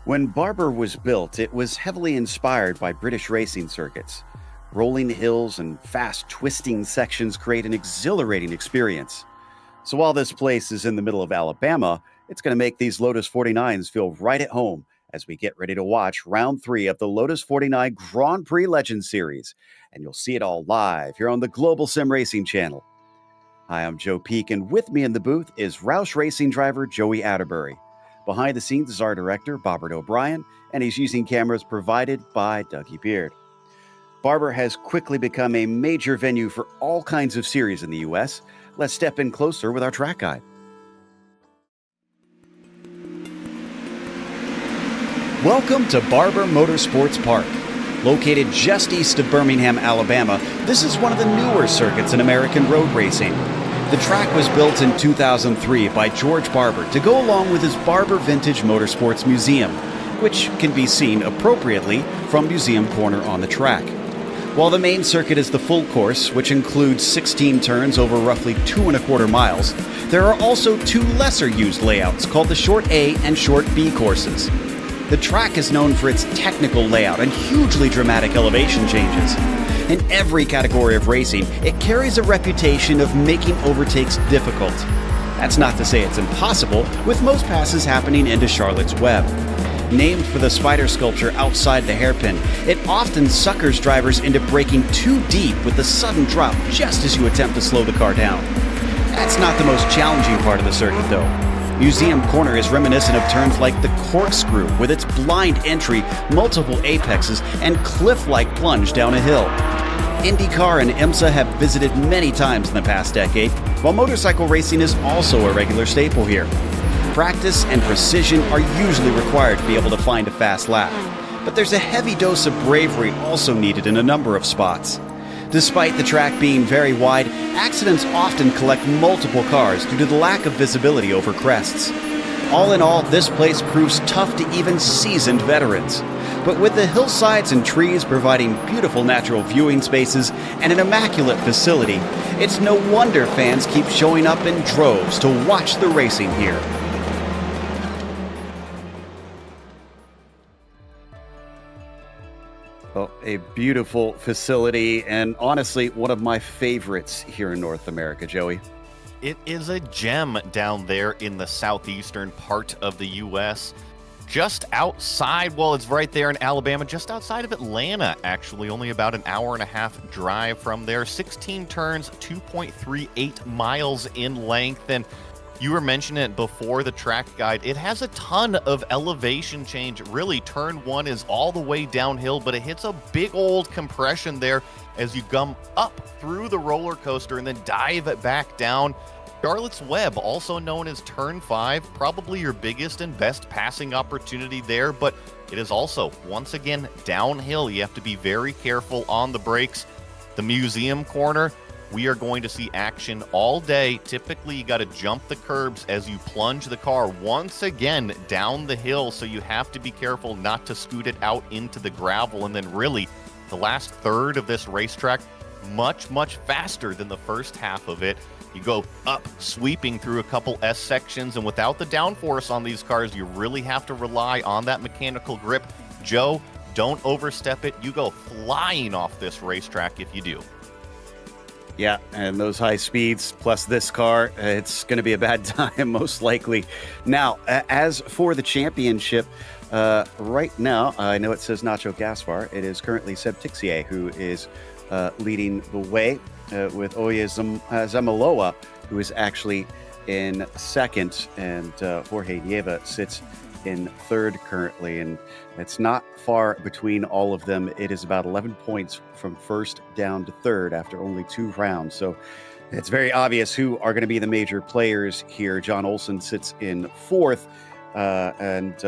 When Barber was built, it was heavily inspired by British racing circuits. Rolling hills and fast twisting sections create an exhilarating experience. So while this place is in the middle of Alabama, it's going to make these Lotus 49s feel right at home as we get ready to watch round 3 of the Lotus 49 Grand Prix Legends Series. And you'll see it all live here on the Global Sim Racing channel. Hi, I'm Joe Peak, and with me in the booth is Roush Racing driver Joey Atterbury. Behind the scenes is our director, Bobbert O'Brien, and he's using cameras provided by Dougie Beard. Barber has quickly become a major venue for all kinds of series in the U.S. Let's step in closer with our track guide. Welcome to Barber Motorsports Park. Located just east of Birmingham, Alabama, this is one of the newer circuits in American road racing. The track was built in 2003 by George Barber to go along with his Barber Vintage Motorsports Museum, which can be seen appropriately from Museum Corner on the track. While the main circuit is the full course, which includes 16 turns over roughly 2.25 miles, there are also 2 lesser used layouts called the Short A and Short B courses. The track is known for its technical layout and hugely dramatic elevation changes. In every category of racing, it carries a reputation of making overtakes difficult. That's not to say it's impossible, with most passes happening into Charlotte's Web. Named for the spider sculpture outside the hairpin, it often suckers drivers into braking too deep with a sudden drop just as you attempt to slow the car down. That's not the most challenging part of the circuit, though. Museum Corner is reminiscent of turns like the corkscrew, with its blind entry, multiple apexes, and cliff-like plunge down a hill. IndyCar and IMSA have visited many times in the past decade, while motorcycle racing is also a regular staple here. Practice and precision are usually required to be able to find a fast lap, but there's a heavy dose of bravery also needed in a number of spots. Despite the track being very wide, accidents often collect multiple cars due to the lack of visibility over crests. All in all, this place proves tough to even seasoned veterans. But with the hillsides and trees providing beautiful natural viewing spaces and an immaculate facility, it's no wonder fans keep showing up in droves to watch the racing here. Well, a beautiful facility, and honestly, one of my favorites here in North America, Joey. It is a gem down there in the southeastern part of the U.S. Just outside, well, it's right there in Alabama, just outside of Atlanta, actually, only about an hour and a half drive from there. 16 turns, 2.38 miles in length, and you were mentioning it before the track guide. It has a ton of elevation change. Really, turn 1 is all the way downhill, but it hits a big old compression there as you come up through the roller coaster and then dive back down. Charlotte's Web, also known as Turn 5, probably your biggest and best passing opportunity there, but it is also, once again, downhill. You have to be very careful on the brakes. The Museum Corner, we are going to see action all day. Typically, you got to jump the curbs as you plunge the car once again down the hill, so you have to be careful not to scoot it out into the gravel. And then really, the last third of this racetrack, much, much faster than the first half of it. You go up, sweeping through a couple S sections, and without the downforce on these cars, you really have to rely on that mechanical grip. Joe, don't overstep it. You go flying off this racetrack if you do. Yeah, and those high speeds, plus this car, it's going to be a bad time, most likely. Now, as for the championship, right now, I know it says Nacho Gaspar. It is currently Seb Tixier who is leading the way with Oye Zamaloa, who is actually in second, and Jorge Nieva sits in third currently, and it's not far between all of them. It is about 11 points from first down to third after only 2 rounds. So it's very obvious who are going to be the major players here. John Olsen sits in fourth, and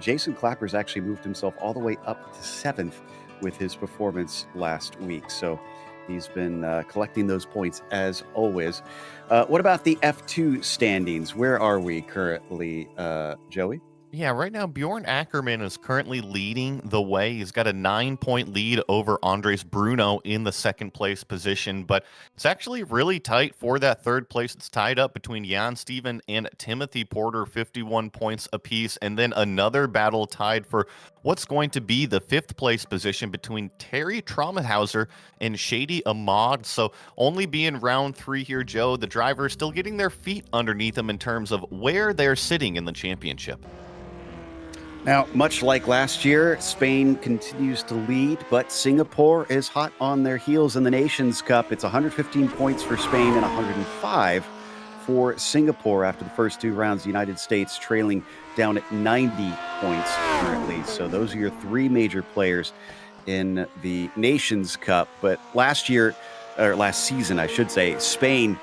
Jason Clapper's actually moved himself all the way up to seventh with his performance last week. So he's been collecting those points as always. What about the F2 standings? Where are we currently, Joey? Yeah, right now Bjorn Ackerman is currently leading the way. He's got a 9-point lead over Andres Bruno in the second place position, but it's actually really tight for that third place. It's tied up between Jan Steven and Timothy Porter, 51 points apiece, and then another battle tied for what's going to be the fifth place position between Terry Traumenhauser and Shady Ahmad. So only being round 3 here, Joe, the drivers still getting their feet underneath them in terms of where they're sitting in the championship. Now, much like last year, Spain continues to lead, but Singapore is hot on their heels in the Nations Cup. It's 115 points for Spain and 105 for Singapore after the first 2 rounds. The United States trailing down at 90 points currently. So those are your 3 major players in the Nations Cup. But last season, I should say, Spain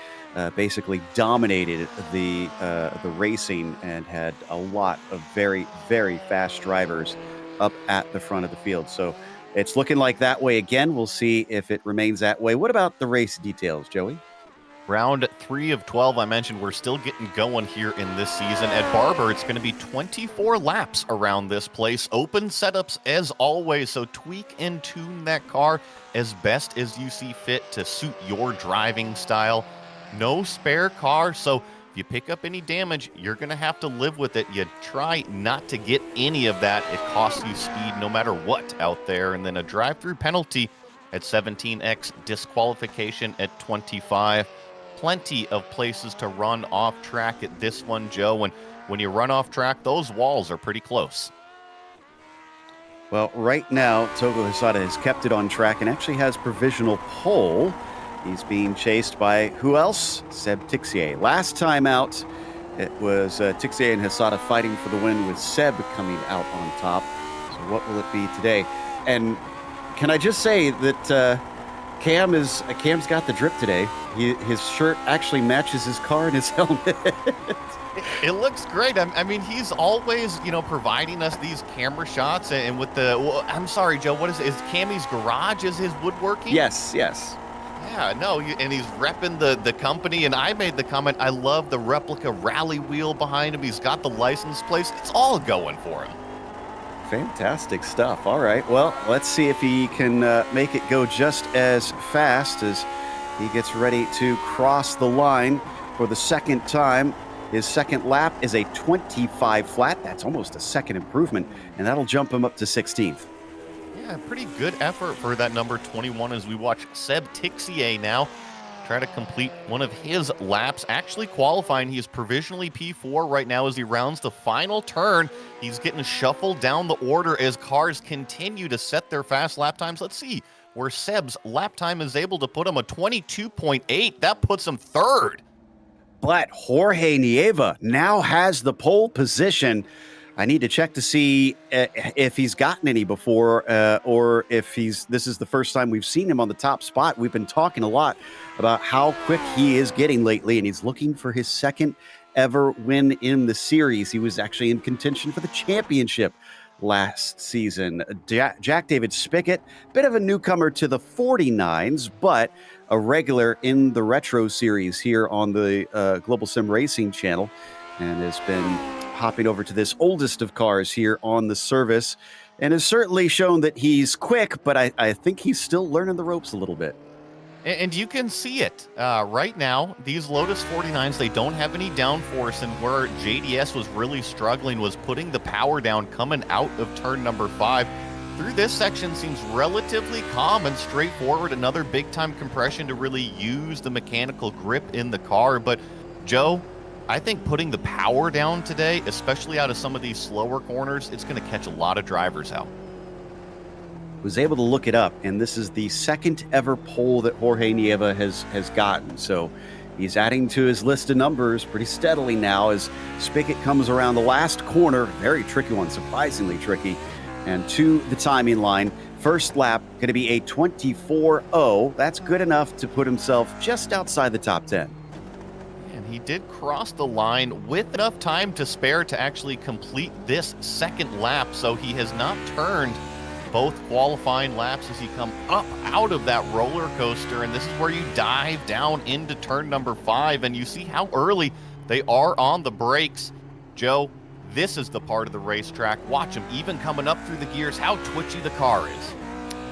basically dominated the racing and had a lot of very, very fast drivers up at the front of the field. So it's looking like that way again. We'll see if it remains that way. What about the race details, Joey? Round 3 of 12, I mentioned we're still getting going here in this season. At Barber, it's going to be 24 laps around this place. Open setups as always, so tweak and tune that car as best as you see fit to suit your driving style. No spare car, so if you pick up any damage, you're going to have to live with it. You try not to get any of that. It costs you speed no matter what out there. And then a drive-through penalty at 17x, disqualification at 25. Plenty of places to run off track at this one, Joe. And when you run off track, those walls are pretty close. Well, right now, Togo Hisada has kept it on track and actually has provisional pole. He's being chased by who else? Seb Tixier. Last time out, it was Tixier and Hisada fighting for the win with Seb coming out on top. So what will it be today? And can I just say that Cam's got the drip today. His shirt actually matches his car and his helmet. It looks great. I mean, he's always, providing us these camera shots. And with I'm sorry, Joe, what is Cammy's garage is his woodworking? Yes. Yeah, no, and he's repping the company, and I made the comment, I love the replica rally wheel behind him. He's got the license plates. It's all going for him. Fantastic stuff. All right, well, let's see if he can make it go just as fast as he gets ready to cross the line for the second time. His second lap is a 25 flat. That's almost a second improvement, and that'll jump him up to 16th. Yeah, pretty good effort for that number 21 as we watch Seb Tixier now try to complete one of his laps. Actually qualifying, he is provisionally P4 right now as he rounds the final turn. He's getting shuffled down the order as cars continue to set their fast lap times. Let's see where Seb's lap time is able to put him a 22.8. That puts him third. But Jorge Nieva now has the pole position. I need to check to see if he's gotten any before or if this is the first time we've seen him on the top spot. We've been talking a lot about how quick he is getting lately, and he's looking for his second ever win in the series. He was actually in contention for the championship last season. Jack David Spickett, bit of a newcomer to the 49s, but a regular in the Retro Series here on the Global Sim Racing channel, and has been hopping over to this oldest of cars here on the service, and has certainly shown that he's quick, but I think he's still learning the ropes a little bit. And you can see it right now. These Lotus 49s, they don't have any downforce, and where JDS was really struggling was putting the power down coming out of turn number 5. Through this section seems relatively calm and straightforward. Another big-time compression to really use the mechanical grip in the car. But, Joe, I think putting the power down today, especially out of some of these slower corners, it's going to catch a lot of drivers out. Was able to look it up, and this is the second ever pole that Jorge Nieva has gotten. So he's adding to his list of numbers pretty steadily now as Spickett comes around the last corner. Very tricky one, surprisingly tricky. And to the timing line, first lap going to be a 24.0. That's good enough to put himself just outside the top 10. And he did cross the line with enough time to spare to actually complete this second lap. So he has not turned both qualifying laps as he come up out of that roller coaster. And this is where you dive down into turn number 5, and you see how early they are on the brakes. Joe, This is the part of the racetrack. Watch him, even coming up through the gears, how twitchy the car is.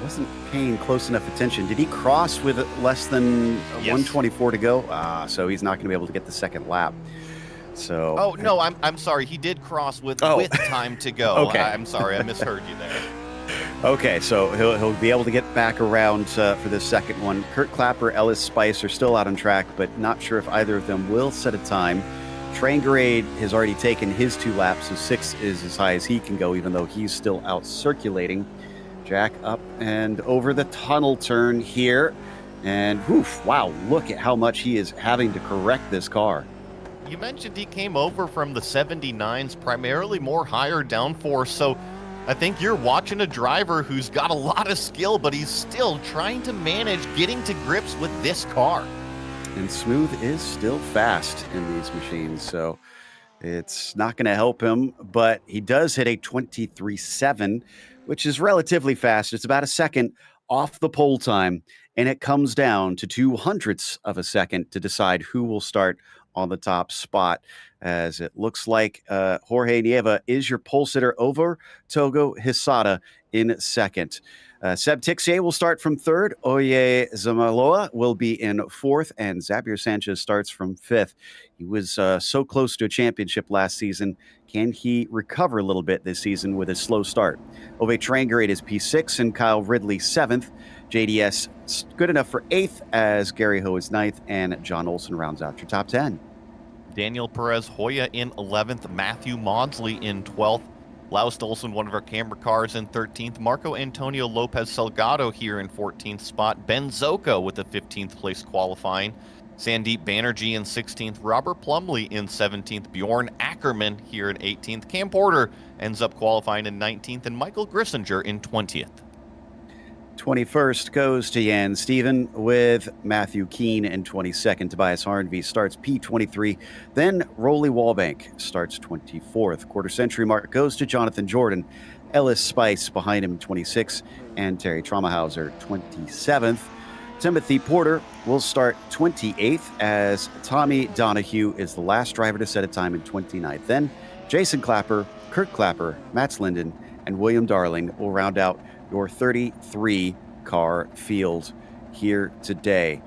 Wasn't paying close enough attention. Did he cross with less than 124 to go? So he's not going to be able to get the second lap. So. Oh no, I'm sorry. He did cross with time to go. Okay. I'm sorry, I misheard you there. Okay, so he'll be able to get back around for this second one. Kurt Clapper, Ellis Spice are still out on track, but not sure if either of them will set a time. Trangerade has already taken his 2 laps, so 6 is as high as he can go, even though he's still out circulating. Jack up and over the tunnel turn here. And wow, look at how much he is having to correct this car. You mentioned he came over from the 79s, primarily more higher downforce, so I think you're watching a driver who's got a lot of skill, but he's still trying to manage getting to grips with this car. And Smooth is still fast in these machines, so it's not going to help him, but he does hit a 23.7, which is relatively fast. It's about a second off the pole time, and it comes down to 200ths of a second to decide who will start on the top spot, as it looks like Jorge Nieva is your pole sitter over Togo Hisada in second. Seb Tixier will start from third. Oye Zamaloa will be in fourth, and Xavier Sanchez starts from fifth. He was so close to a championship last season. Can he recover a little bit this season with a slow start? Ove Trangerade is P6 and Kyle Ridley 7th. JDS good enough for 8th as Gary Ho is 9th, and John Olson rounds out your top 10. Daniel Perez Hoya in 11th, Matthew Maudsley in 12th, Laust Olson, one of our camera cars, in 13th, Marco Antonio Lopez Salgado here in 14th spot, Ben Zocco with the 15th place qualifying, Sandeep Banerjee in 16th, Robert Plumley in 17th, Bjorn Ackerman here in 18th, Cam Porter ends up qualifying in 19th, and Michael Grissinger in 20th. 21st goes to Jan Steven with Matthew Keane in 22nd. Tobias Harnvey starts P23. Then Rolly Wallbank starts 24th. Quarter century mark goes to Jonathan Jordan. Ellis Spice behind him 26th. And Terry Traumahauser 27th. Timothy Porter will start 28th as Tommy Donahue is the last driver to set a time in 29th. Then Jason Clapper, Kurt Clapper, Mats Linden, and William Darling will round out your 33 car field here today.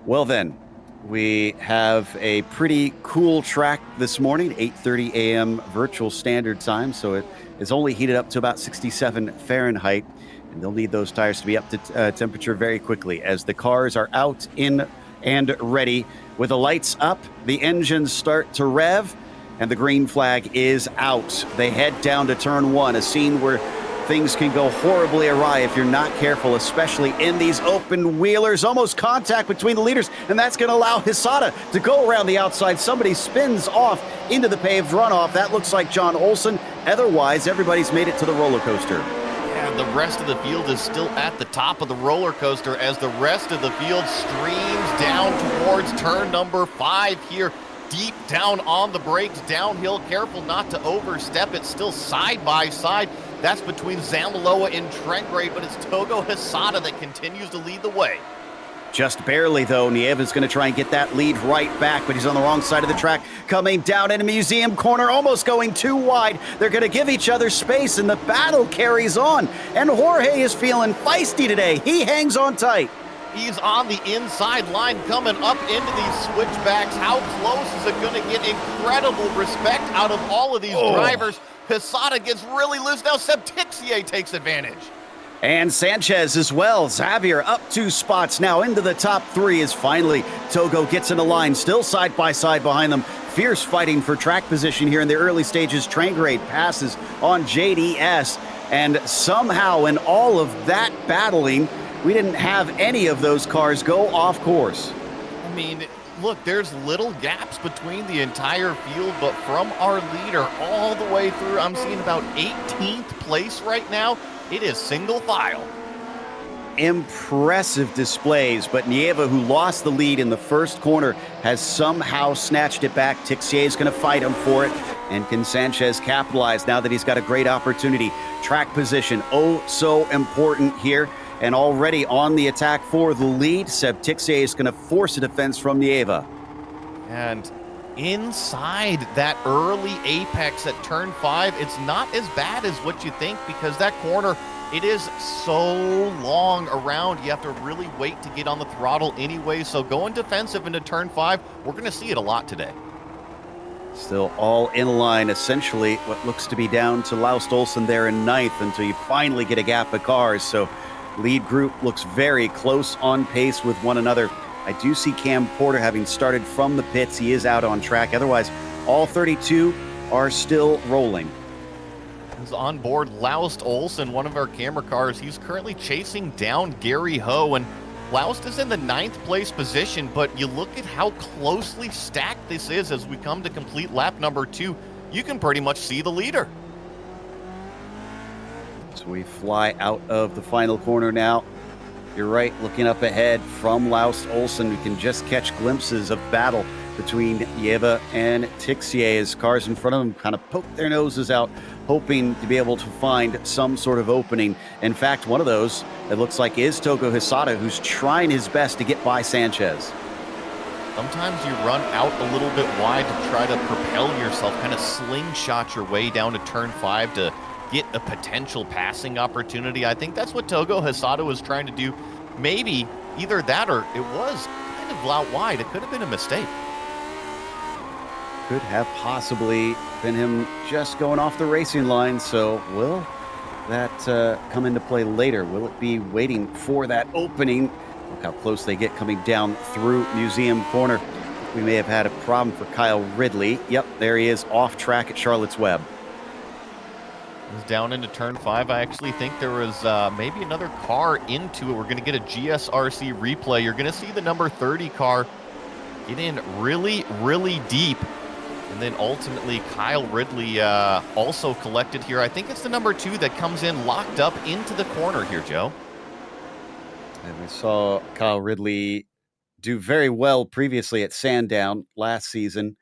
Well then, we have a pretty cool track this morning, 8:30 a.m. virtual standard time, so it is only heated up to about 67 Fahrenheit, and they'll need those tires to be up to temperature very quickly as the cars are out, in, and ready. With the lights up, the engines start to rev, and the green flag is out. They head down to turn 1, a scene where things can go horribly awry if you're not careful, especially in these open wheelers. Almost contact between the leaders, and that's going to allow Hisada to go around the outside. Somebody spins off into the paved runoff. That looks like John Olson. Otherwise, everybody's made it to the roller coaster. Yeah, the rest of the field is still at the top of the roller coaster as the rest of the field streams down towards turn number 5 here. Deep down on the brakes, downhill, careful not to overstep it, still side by side. That's between Zamaloa and Trangerade, but it's Togo Hisada that continues to lead the way. Just barely, though. Nieva's going to try and get that lead right back, but he's on the wrong side of the track. Coming down in a museum corner, almost going too wide. They're going to give each other space, and the battle carries on. And Jorge is feeling feisty today. He hangs on tight. He's on the inside line coming up into these switchbacks. How close is it going to get? Incredible respect out of all of these drivers. Hisada gets really loose. Now Seb Tixier takes advantage. And Sanchez as well. Xavier up 2 spots now into the top 3 as finally Togo gets in the line. Still side by side behind them. Fierce fighting for track position here in the early stages. Trangerade passes on JDS. And somehow in all of that battling, we didn't have any of those cars go off course. I mean, look, there's little gaps between the entire field, but from our leader all the way through, I'm seeing about 18th place right now. It is single file. Impressive displays, but Nieva, who lost the lead in the first corner, has somehow snatched it back. Tixier is going to fight him for it. And can Sanchez capitalize now that he's got a great opportunity? Track position, oh so important here. And already on the attack for the lead, Seb Tixier is going to force a defense from Nieva. And inside that early apex at turn 5. It's not as bad as what you think because that corner, it is so long around. You have to really wait to get on the throttle anyway. So going defensive into turn 5, we're going to see it a lot today. Still all in line, essentially what looks to be down to Laust Olsen there in 9th until you finally get a gap of cars. So lead group looks very close on pace with one another. I do see Cam Porter having started from the pits. He is out on track. Otherwise, all 32 are still rolling. Is on board Laust Olsen, one of our camera cars. He's currently chasing down Gary Ho, and Laust is in the 9th place position, but you look at how closely stacked this is as we come to complete lap number 2. You can pretty much see the leader. So we fly out of the final corner now. You're right, looking up ahead from Laust Olsen, we can just catch glimpses of battle between Yeva and Tixier as cars in front of them kind of poke their noses out, hoping to be able to find some sort of opening. In fact, one of those, it looks like, is Togo Hisata, who's trying his best to get by Sanchez. Sometimes you run out a little bit wide to try to propel yourself, kind of slingshot your way down to turn 5 to get a potential passing opportunity. I think that's what Togo Hisata was trying to do. Maybe either that or it was kind of out wide. It could have been a mistake. Could have possibly been him just going off the racing line. So will that come into play later? Will it be waiting for that opening? Look how close they get coming down through Museum Corner. We may have had a problem for Kyle Ridley. Yep, there he is off track at Charlotte's Web. Down into turn 5. I actually think there was maybe another car into it. We're going to get a GSRC replay. You're going to see the number 30 car get in really, really deep. And then ultimately Kyle Ridley also collected here. I think it's the number 2 that comes in locked up into the corner here, Joe. And we saw Kyle Ridley do very well previously at Sandown last season.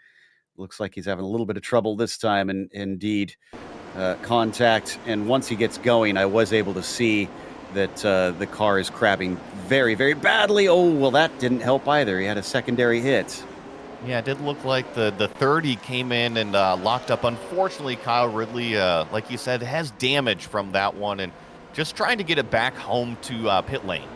Looks like he's having a little bit of trouble this time, and indeed contact. And once he gets going, I was able to see that the car is crabbing very, very badly. Oh, well, that didn't help either. He had a secondary hit. Yeah, it did look like the 30 came in and locked up. Unfortunately, Kyle Ridley, like you said, has damage from that one and just trying to get it back home to pit lane.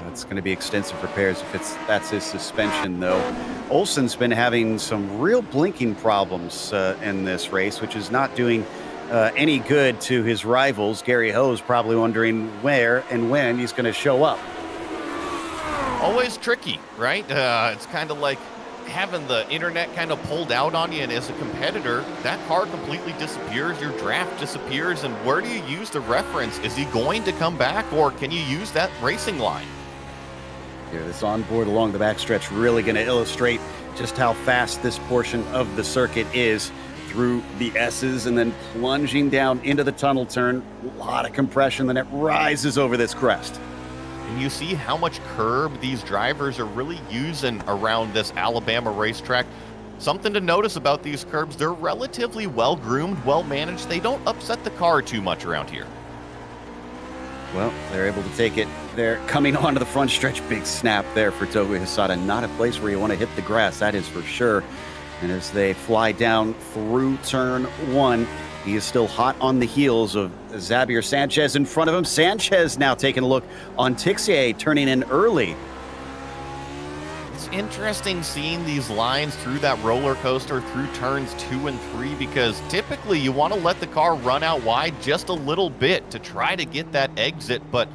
That's going to be extensive repairs if that's his suspension, though. Olsen's been having some real blinking problems in this race, which is not doing any good to his rivals. Gary Ho's probably wondering where and when he's going to show up. Always tricky, right? It's kind of like having the internet kind of pulled out on you, and as a competitor, that car completely disappears, your draft disappears, and where do you use the reference? Is he going to come back, or can you use that racing line? Here, this onboard along the backstretch really going to illustrate just how fast this portion of the circuit is through the S's and then plunging down into the tunnel turn. A lot of compression, then it rises over this crest. And you see how much curb these drivers are really using around this Alabama racetrack. Something to notice about these curbs, they're relatively well-groomed, well-managed. They don't upset the car too much around here. Well, they're able to take it. They're coming onto the front stretch. Big snap there for Togo Hisata. Not a place where you want to hit the grass, that is for sure. And as they fly down through turn 1, he is still hot on the heels of Xavier Sanchez in front of him. Sanchez now taking a look on Tixier, turning in early. It's interesting seeing these lines through that roller coaster through turns 2 and 3 because typically you want to let the car run out wide just a little bit to try to get that exit. But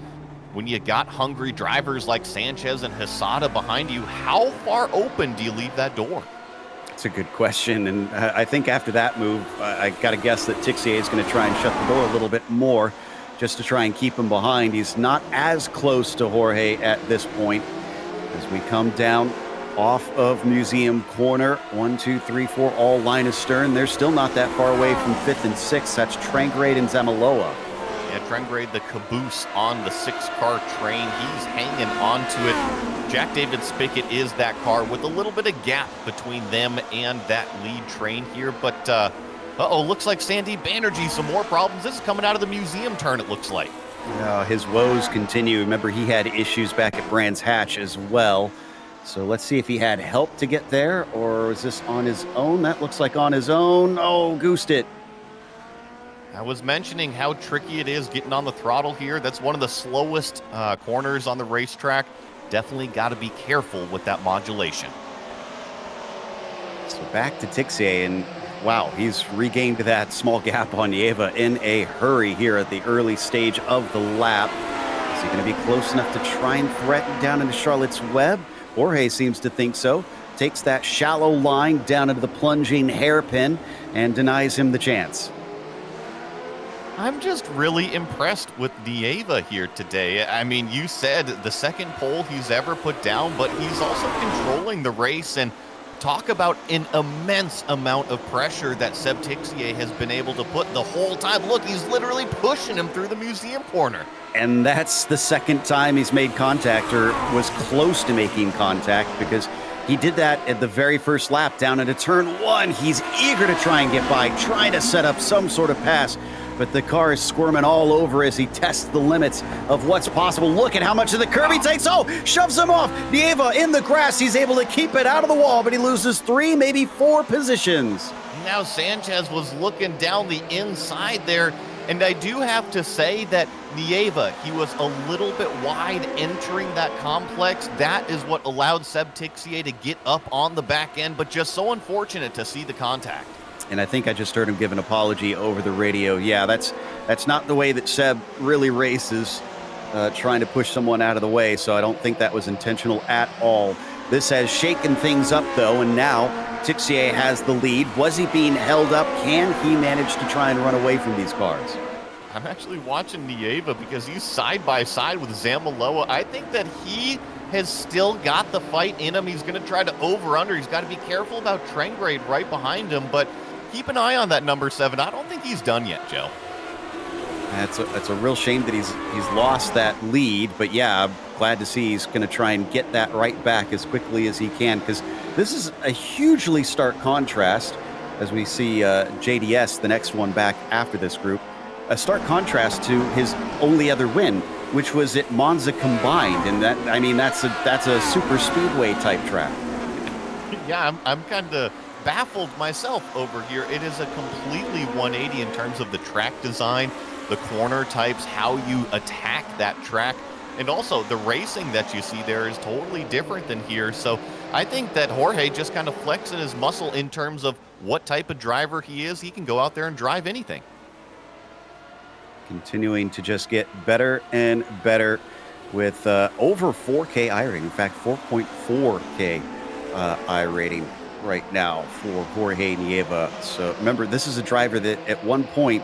when you got hungry drivers like Sanchez and Hisata behind you, how far open do you leave that door? It's a good question, and I think after that move, I got to guess that Tixier is going to try and shut the door a little bit more just to try and keep him behind. He's not as close to Jorge at this point. As we come down off of Museum Corner, 1, 2, 3, 4, all line astern. They're still not that far away from 5th and 6th. That's Trangrade and Zamaloa. Yeah, Trangrade, the caboose on the 6-car train. He's hanging on to it. Jack David Spickett is that car with a little bit of gap between them and that lead train here. But, looks like Sandeep Banerjee, some more problems. This is coming out of the museum turn, it looks like. His woes continue. Remember, he had issues back at Brands Hatch as well. So let's see if he had help to get there, or was this on his own? That looks like on his own. Oh, goosed it. I was mentioning how tricky it is getting on the throttle here. That's one of the slowest corners on the racetrack. Definitely got to be careful with that modulation. So back to Tixier, and wow, he's regained that small gap on Nieva in a hurry here at the early stage of the lap. Is he going to be close enough to try and threaten down into Charlotte's Web? Jorge seems to think so. Takes that shallow line down into the plunging hairpin and denies him the chance. I'm just really impressed with Nieva here today. I mean, you said the second pole he's ever put down, but he's also controlling the race, and talk about an immense amount of pressure that Seb Tixier has been able to put the whole time. Look, he's literally pushing him through the museum corner. And that's the second time he's made contact, or was close to making contact, because he did that at the very first lap down into turn one. He's eager to try and get by, trying to set up some sort of pass, but the car is squirming all over as he tests the limits of what's possible. Look at how much of the curb he takes. Oh, shoves him off. Nieva in the grass. He's able to keep it out of the wall, but he loses 3, maybe 4 positions. Now Sanchez was looking down the inside there, and I do have to say that Nieva, he was a little bit wide entering that complex. That is what allowed Seb Tixier to get up on the back end, but just so unfortunate to see the contact. And I think I just heard him give an apology over the radio. Yeah, that's not the way that Seb really races, trying to push someone out of the way, so I don't think that was intentional at all. This has shaken things up, though, and now Tixier has the lead. Was he being held up? Can he manage to try and run away from these cars? I'm actually watching Nieva because he's side by side with Zamaloa. I think that he has still got the fight in him. He's going to try to over-under. He's got to be careful about Trengrade right behind him, but keep an eye on that number 7. I don't think he's done yet, Joe. That's a real shame that he's lost that lead, but yeah, I'm glad to see he's going to try and get that right back as quickly as he can, because this is a hugely stark contrast as we see JDS, the next one back after this group, a stark contrast to his only other win, which was at Monza combined, and that's a super speedway type track. Yeah, I'm kind of baffled myself over here. It is a completely 180 in terms of the track design, the corner types, how you attack that track, and also the racing that you see there is totally different than here. So I think that Jorge just kind of flexing his muscle in terms of what type of driver he is. He can go out there and drive anything. Continuing to just get better and better with over 4K iRating. In fact, 4.4K iRating right now for Jorge Nieva. So remember, this is a driver that at one point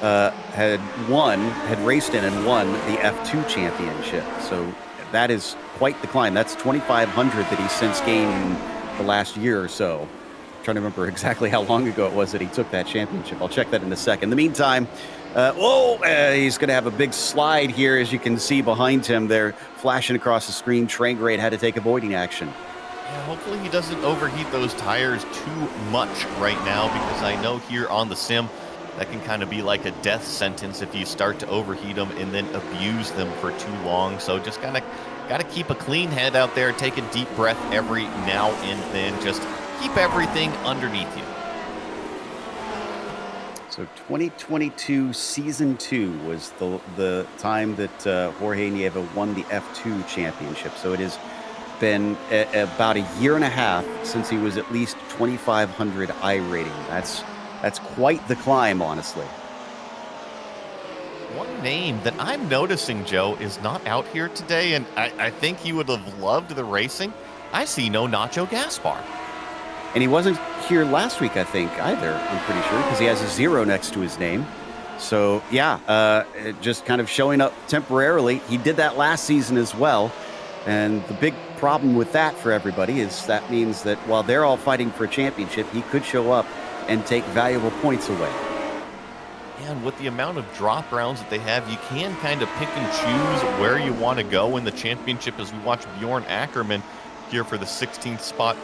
had raced in and won the F2 championship. So that is quite the climb. That's 2,500 that he's since gained in the last year or so. I'm trying to remember exactly how long ago it was that he took that championship. I'll check that in a second. In the meantime, he's going to have a big slide here, as you can see behind him there, flashing across the screen. Trengrade had to take avoiding action. Yeah, hopefully he doesn't overheat those tires too much right now, because I know here on the sim, that can kind of be like a death sentence if you start to overheat them and then abuse them for too long. So just kind of got to keep a clean head out there, take a deep breath every now and then, just keep everything underneath you. So 2022 Season 2 was the time that Jorge Nieva won the F2 championship. So it has been about a year and a half since he was at least 2,500 iRating. That's quite the climb, honestly. One name that I'm noticing, Joe, is not out here today, and I think he would have loved the racing. I see no Nacho Gaspar. And he wasn't here last week, I think, either, I'm pretty sure, because he has a 0 next to his name. So, yeah, just kind of showing up temporarily. He did that last season as well. And the big problem with that for everybody is that means that while they're all fighting for a championship, he could show up and take valuable points away. And with the amount of drop rounds that they have, you can kind of pick and choose where you want to go in the championship, as we watch Bjorn Ackerman here for the 16th spot.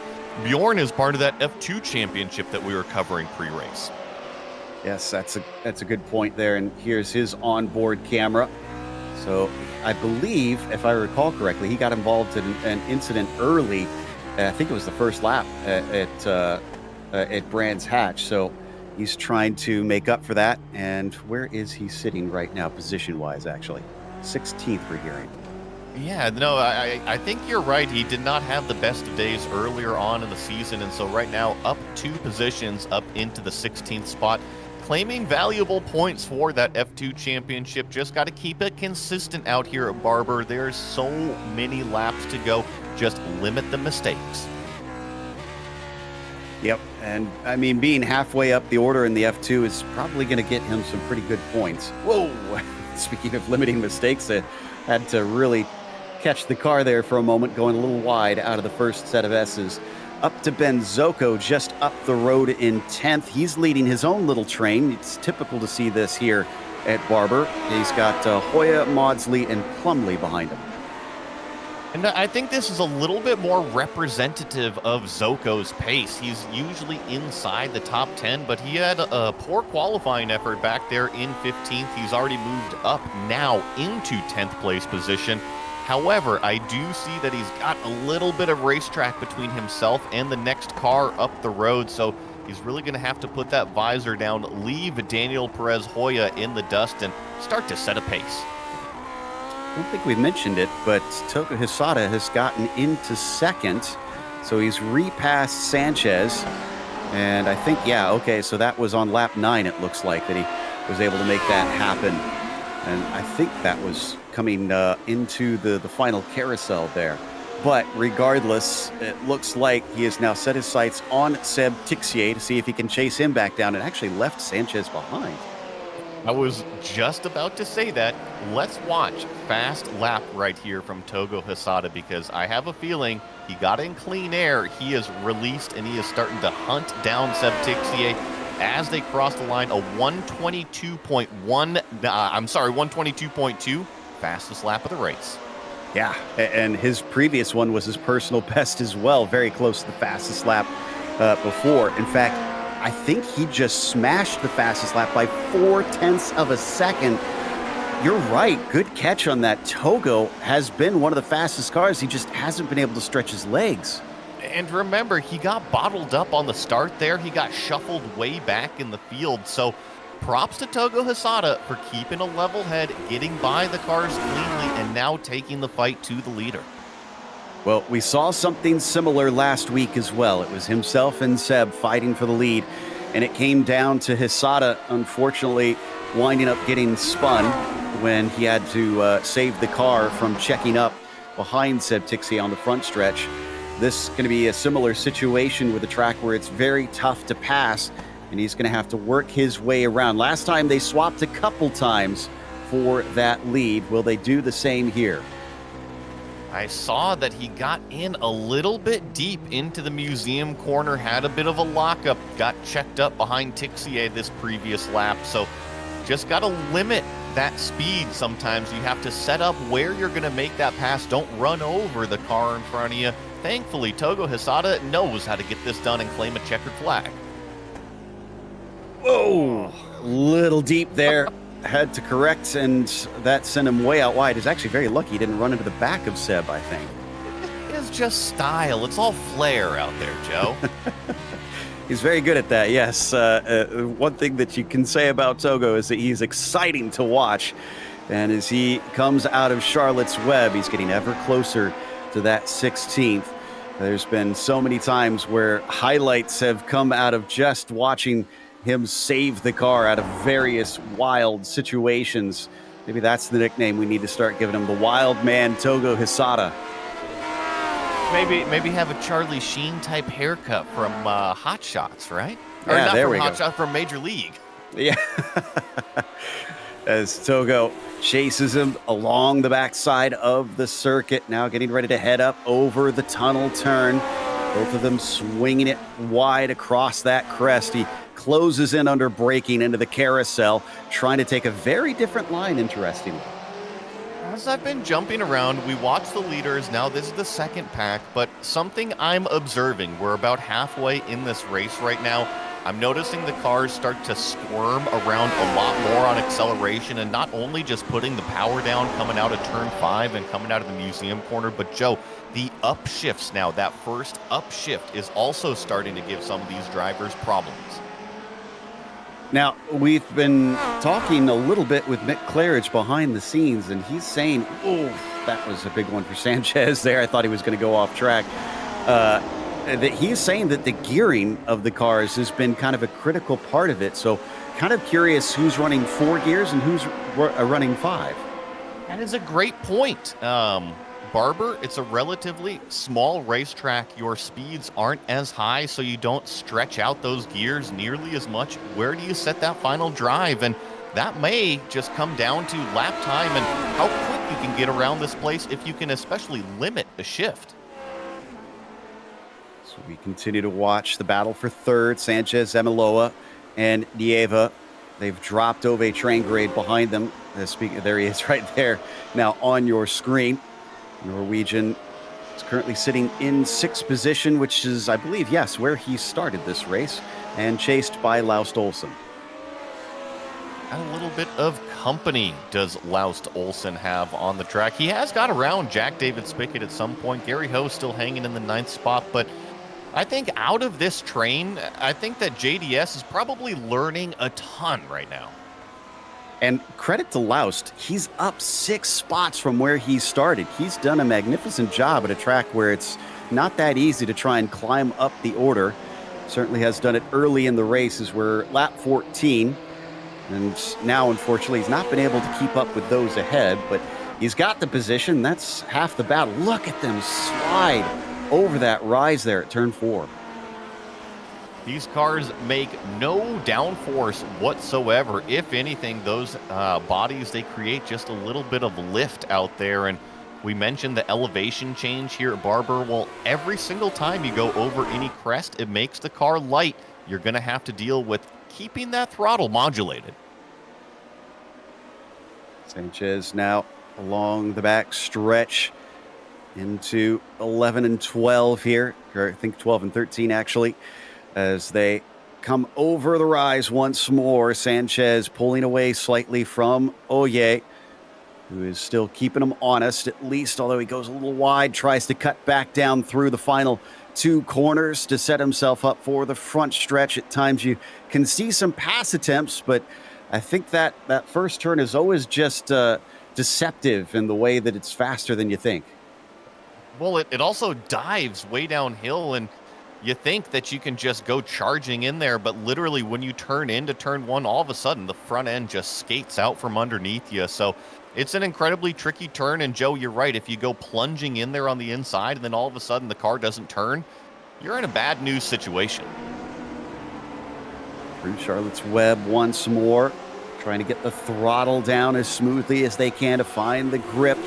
Bjorn is part of that F2 championship that we were covering pre-race. Yes, that's a good point there. And here's his onboard camera. So I believe, if I recall correctly, he got involved in an incident early. I think it was the first lap at Brands Hatch. So he's trying to make up for that. And where is he sitting right now, position-wise, actually? 16th, we're hearing. Yeah, no, I think you're right. He did not have the best of days earlier on in the season, and so right now up 2 positions up into the 16th spot, claiming valuable points for that F2 championship. Just got to keep it consistent out here at Barber. There's so many laps to go. Just limit the mistakes. Yep, and I mean, being halfway up the order in the F2 is probably going to get him some pretty good points. Whoa! Speaking of limiting mistakes, I had to really catch the car there for a moment, going a little wide out of the first set of S's. Up to Ben Zocco, just up the road in 10th. He's leading his own little train. It's typical to see this here at Barber. He's got Hoya, Maudsley, and Plumley behind him. And I think this is a little bit more representative of Zocco's pace. He's usually inside the top 10, but he had a poor qualifying effort back there in 15th. He's already moved up now into 10th place position. However, I do see that he's got a little bit of racetrack between himself and the next car up the road, so he's really going to have to put that visor down, leave Daniel Perez Hoya in the dust, and start to set a pace. I don't think we mentioned it, but Togo Hisada has gotten into second, so he's repassed Sanchez. And I think, so that was on lap 9, it looks like, that he was able to make that happen. And I think that was coming into the final carousel there. But regardless, it looks like he has now set his sights on Seb Tixier to see if he can chase him back down, and actually left Sanchez behind. I was just about to say that. Let's watch fast lap right here from Togo Hisada, because I have a feeling he got in clean air. He is released and he is starting to hunt down Seb Tixier as they cross the line. A 122.2 fastest lap of the race. Yeah, and his previous one was his personal best as well. Very close to the fastest lap before. In fact, I think he just smashed the fastest lap by 0.4 of a second. You're right. Good catch on that. Togo has been one of the fastest cars. He just hasn't been able to stretch his legs. And remember, he got bottled up on the start there. He got shuffled way back in the field. So props to Togo Hisada for keeping a level head, getting by the cars cleanly, and now taking the fight to the leader. Well, we saw something similar last week as well. It was himself and Seb fighting for the lead, and it came down to Hisada, unfortunately, winding up getting spun when he had to save the car from checking up behind Seb Tixier on the front stretch. This is going to be a similar situation with a track where it's very tough to pass, and he's going to have to work his way around. Last time they swapped a couple times for that lead. Will they do the same here? I saw that he got in a little bit deep into the museum corner, had a bit of a lockup, got checked up behind Tixier this previous lap. So just got to limit that speed sometimes. You have to set up where you're going to make that pass. Don't run over the car in front of you. Thankfully, Togo Hisada knows how to get this done and claim a checkered flag. Whoa, little deep there. Had to correct, and that sent him way out wide. He's actually very lucky he didn't run into the back of Seb, I think. It's just style. It's all flair out there, Joe. He's very good at that, yes. One thing that you can say about Togo is that he's exciting to watch. And as he comes out of Charlotte's Web, he's getting ever closer to that 16th. There's been so many times where highlights have come out of just watching him save the car out of various wild situations. Maybe that's the nickname we need to start giving him, the Wild Man Togo Hisada. Maybe have a Charlie Sheen type haircut from Hot Shots, right? Or Yeah, not there from we Hot go. Shots, from Major League. Yeah. As Togo chases him along the backside of the circuit, now getting ready to head up over the tunnel turn. Both of them swinging it wide across that crest. He closes in under braking into the carousel, trying to take a very different line, interestingly. As I've been jumping around, we watch the leaders. Now this is the second pack, but something I'm observing, we're about halfway in this race right now. I'm noticing the cars start to squirm around a lot more on acceleration, and not only just putting the power down coming out of turn 5 and coming out of the museum corner, but Joe, the upshifts now, that first upshift is also starting to give some of these drivers problems. Now, we've been talking a little bit with Mick Claridge behind the scenes, and he's saying, oh, that was a big one for Sanchez there. I thought he was going to go off track. That he's saying that the gearing of the cars has been kind of a critical part of it. So kind of curious who's running 4 gears and who's running 5. That is a great point. Barber, it's a relatively small racetrack. Your speeds aren't as high, so you don't stretch out those gears nearly as much. Where do you set that final drive? And that may just come down to lap time and how quick you can get around this place if you can especially limit a shift. So we continue to watch the battle for third. Sanchez, Zamiloa, and Nieva. They've dropped Ove train grade behind them. There he is right there now on your screen. Norwegian is currently sitting in 6th position, which is, I believe, yes, where he started this race, and chased by Laust Olsen. A little bit of company does Laust Olsen have on the track. He has got around Jack David Spickett at some point. Gary Ho still hanging in the 9th spot, but I think out of this train, I think that JDS is probably learning a ton right now. And credit to Laust, he's up 6 spots from where he started. He's done a magnificent job at a track where it's not that easy to try and climb up the order. Certainly has done it early in the races. We're lap 14. And now, unfortunately, he's not been able to keep up with those ahead. But he's got the position. That's half the battle. Look at them slide over that rise there at turn 4. These cars make no downforce whatsoever. If anything, those bodies, they create just a little bit of lift out there. And we mentioned the elevation change here at Barber. Well, every single time you go over any crest, it makes the car light. You're going to have to deal with keeping that throttle modulated. Sanchez now along the back stretch into 11 and 12 here, or I think 12 and 13 actually, as they come over the rise once more. Sanchez pulling away slightly from Oye, who is still keeping him honest, at least, although he goes a little wide, tries to cut back down through the final 2 corners to set himself up for the front stretch. At times you can see some pass attempts, but I think that first turn is always just deceptive in the way that it's faster than you think. Well, it also dives way downhill, and you think that you can just go charging in there, but literally when you turn into turn 1, all of a sudden the front end just skates out from underneath you. So it's an incredibly tricky turn, and Joe, you're right. If you go plunging in there on the inside and then all of a sudden the car doesn't turn, you're in a bad news situation. Through Charlotte's Web once more, trying to get the throttle down as smoothly as they can to find the grip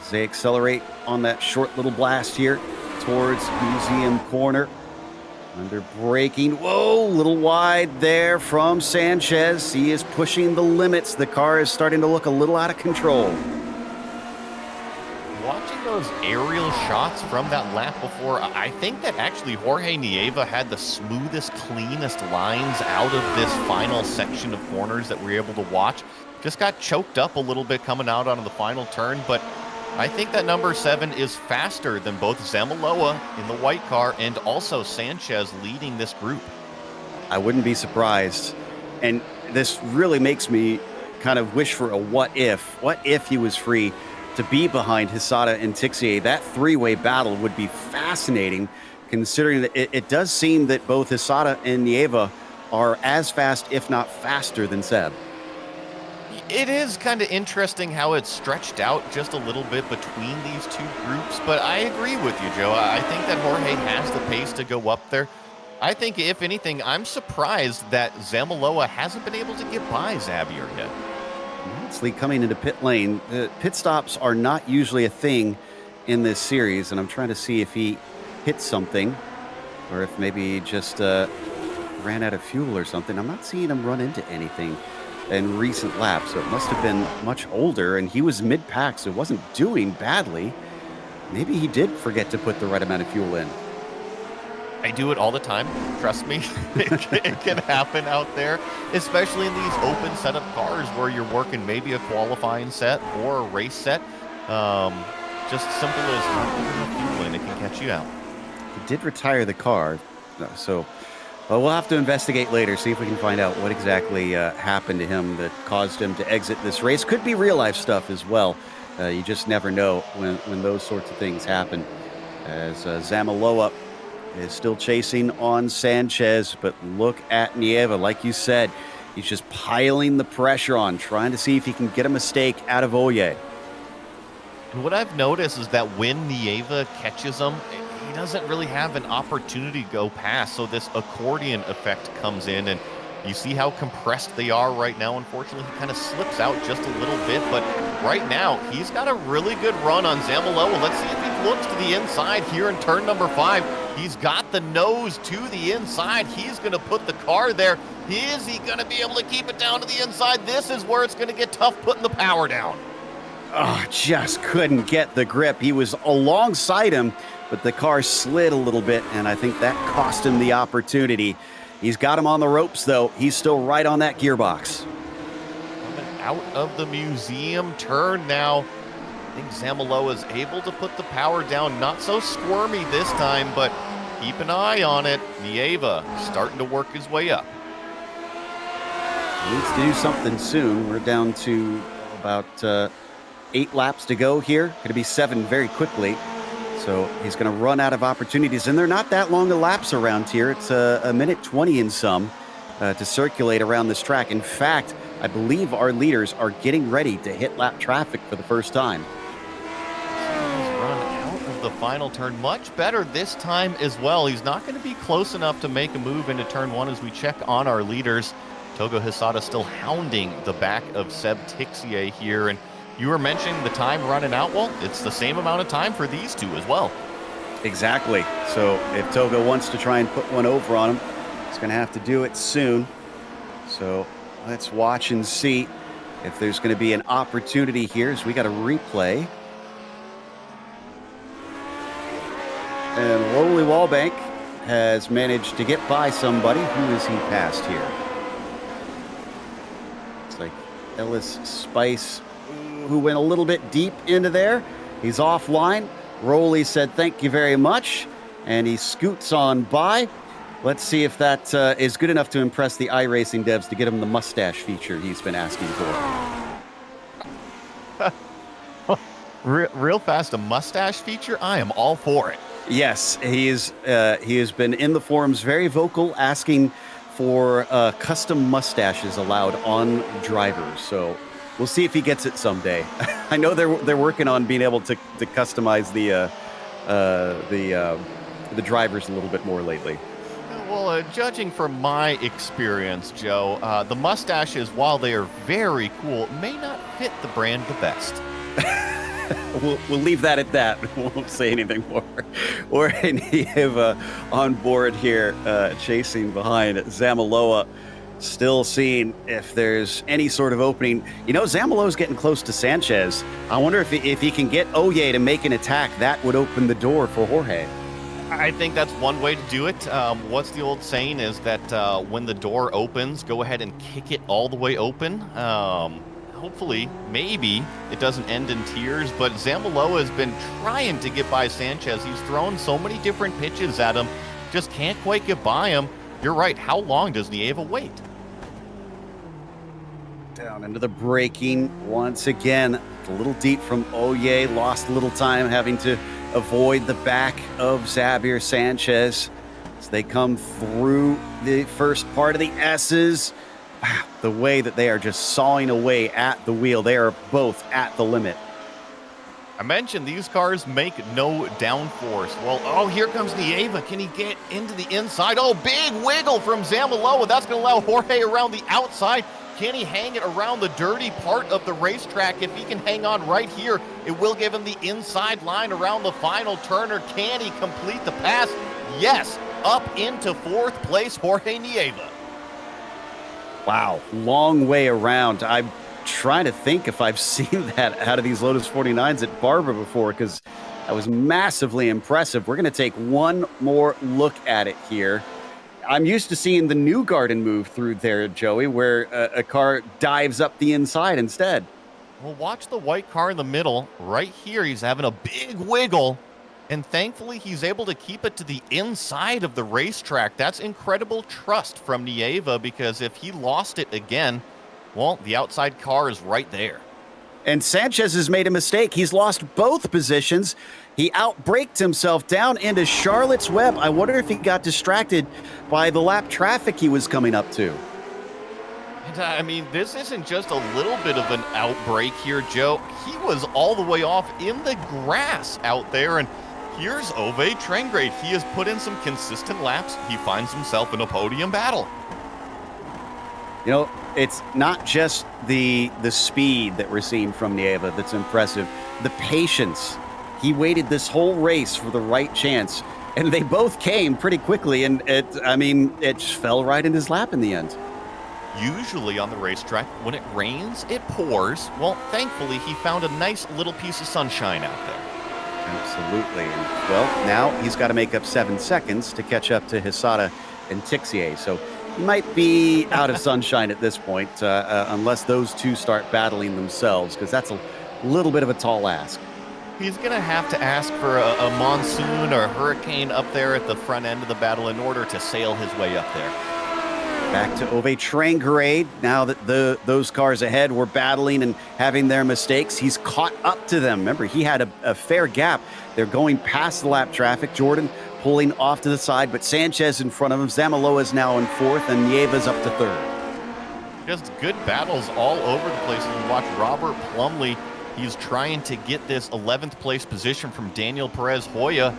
as they accelerate on that short little blast here towards Museum Corner. Under braking. Whoa, a little wide there from Sanchez. He is pushing the limits. The car is starting to look a little out of control. Watching those aerial shots from that lap before, I think that actually Jorge Nieva had the smoothest, cleanest lines out of this final section of corners that we were able to watch. Just got choked up a little bit coming out onto the final turn, but I think that number 7 is faster than both Zamiloa in the white car and also Sanchez leading this group. I wouldn't be surprised. And this really makes me kind of wish for a what if. What if he was free to be behind Hisada and Tixier? That 3-way battle would be fascinating, considering that it does seem that both Hisada and Nieva are as fast, if not faster, than Seb. It is kind of interesting how it's stretched out just a little bit between these 2 groups, but I agree with you, Joe. I think that Jorge has the pace to go up there. I think, if anything, I'm surprised that Zamiloa hasn't been able to get by Xavier yet. Honestly, coming into pit lane, pit stops are not usually a thing in this series, and I'm trying to see if he hit something or if maybe he just ran out of fuel or something. I'm not seeing him run into anything in recent laps, so it must have been much older, and he was mid-pack, so it wasn't doing badly. Maybe he did forget to put the right amount of fuel in. I do it all the time. Trust me, it can happen out there, especially in these open setup cars where you're working maybe a qualifying set or a race set. Just simple as not putting enough fuel in, it can catch you out. He did retire the car, so we'll have to investigate later, see if we can find out what exactly happened to him that caused him to exit this race. Could be real life stuff as well. You just never know when those sorts of things happen. As Zamaloa is still chasing on Sanchez, but look at Nieva. Like you said, he's just piling the pressure on, trying to see if he can get a mistake out of Oye. And what I've noticed is that when Nieva catches him, he doesn't really have an opportunity to go past, so this accordion effect comes in, and you see how compressed they are right now. Unfortunately, he kind of slips out just a little bit, but right now, he's got a really good run on Zamaloa. Let's see if he looks to the inside here in turn number 5. He's got the nose to the inside. He's going to put the car there. Is he going to be able to keep it down to the inside? This is where it's going to get tough putting the power down. Oh, just couldn't get the grip. He was alongside him, but the car slid a little bit, and I think that cost him the opportunity. He's got him on the ropes, though. He's still right on that gearbox. Coming out of the museum turn now. I think Zamaloa is able to put the power down. Not so squirmy this time, but keep an eye on it. Nieva starting to work his way up. Needs to do something soon. We're down to about 8 laps to go here. Going to be 7 very quickly. So he's going to run out of opportunities. And they're not that long of laps around here. It's a minute 20 in some to circulate around this track. In fact, I believe our leaders are getting ready to hit lap traffic for the first time. He's run out of the final turn. Much better this time as well. He's not going to be close enough to make a move into turn 1 as we check on our leaders. Togo Hisada still hounding the back of Seb Tixier here. And you were mentioning the time running out. Well, it's the same amount of time for these two as well. Exactly. So if Togo wants to try and put one over on him, he's going to have to do it soon. So let's watch and see if there's going to be an opportunity here as we got a replay. And Lowly Wallbank has managed to get by somebody. Who has he passed here? It's like Ellis Spice, who went a little bit deep into there. He's offline. Rowley said, thank you very much. And he scoots on by. Let's see if that is good enough to impress the iRacing devs to get him the mustache feature he's been asking for. Real fast, a mustache feature? I am all for it. Yes, he has been in the forums very vocal, asking for custom mustaches allowed on drivers. So we'll see if he gets it someday. I know they're working on being able to customize the drivers a little bit more lately. Well, judging from my experience, Joe, the mustaches, while they are very cool, may not fit the brand the best. We'll leave that at that. We won't say anything more. We're on board here, chasing behind Zamaloa, still seeing if there's any sort of opening. You know, Zamaloa's getting close to Sanchez. I wonder if he can get Oye to make an attack. That would open the door for Jorge. I think that's one way to do it. What's the old saying is that when the door opens, go ahead and kick it all the way open. Hopefully, maybe it doesn't end in tears, but Zamaloa has been trying to get by Sanchez. He's thrown so many different pitches at him, just can't quite get by him. You're right. How long does Nieva wait? Down into the braking once again. A little deep from Oye. Lost a little time having to avoid the back of Zabir Sanchez as they come through the first part of the S's. Wow, the way that they are just sawing away at the wheel. They are both at the limit. I mentioned these cars make no downforce. Well, oh, here comes Nieva. Can he get into the inside? Oh, big wiggle from Zamaloa. That's going to allow Jorge around the outside. Can he hang it around the dirty part of the racetrack? If he can hang on right here, it will give him the inside line around the final turner. Can he complete the pass? Yes, up into 4th place, Jorge Nieva. Wow, long way around. I'm trying to think if I've seen that out of these Lotus 49s at Barber before, because That was massively impressive. We're going to take one more look at it here. I'm used to seeing the New Garden move through there, Joey, where a car dives up the inside instead. Well, watch the white car in the middle. Right here, he's having a big wiggle. And thankfully, he's able to keep it to the inside of the racetrack. That's incredible trust from Nieva, because if he lost it again, well, the outside car is right there. And Sanchez has made a mistake. He's lost both positions. He outbraked himself down into Charlotte's Web. I wonder if he got distracted by the lap traffic he was coming up to. And, I mean, this isn't just a little bit of an outbreak here, Joe. He was all the way off in the grass out there, and here's Ove Trengrade. He has put in some consistent laps. He finds himself in a podium battle. You know, it's not just the speed that we're seeing from Nieva that's impressive. The patience. He waited this whole race for the right chance, and they both came pretty quickly, and it just fell right in his lap in the end. Usually on the racetrack, when it rains, it pours. Well, thankfully, he found a nice little piece of sunshine out there. Absolutely. And, well, now he's got to make up 7 seconds to catch up to Hisada and Tixier. So he might be out of sunshine at this point, unless those two start battling themselves, because that's a little bit of a tall ask. He's going to have to ask for a monsoon or a hurricane up there at the front end of the battle in order to sail his way up there. Back to Ove Trengrade. Now that those cars ahead were battling and having their mistakes, he's caught up to them. Remember, he had a fair gap. They're going past the lap traffic. Jordan pulling off to the side, but Sanchez in front of him. Zamaloa is now in 4th, and Nieva's up to 3rd. Just good battles all over the place. You watch Robert Plumley. He's trying to get this 11th place position from Daniel Perez Hoya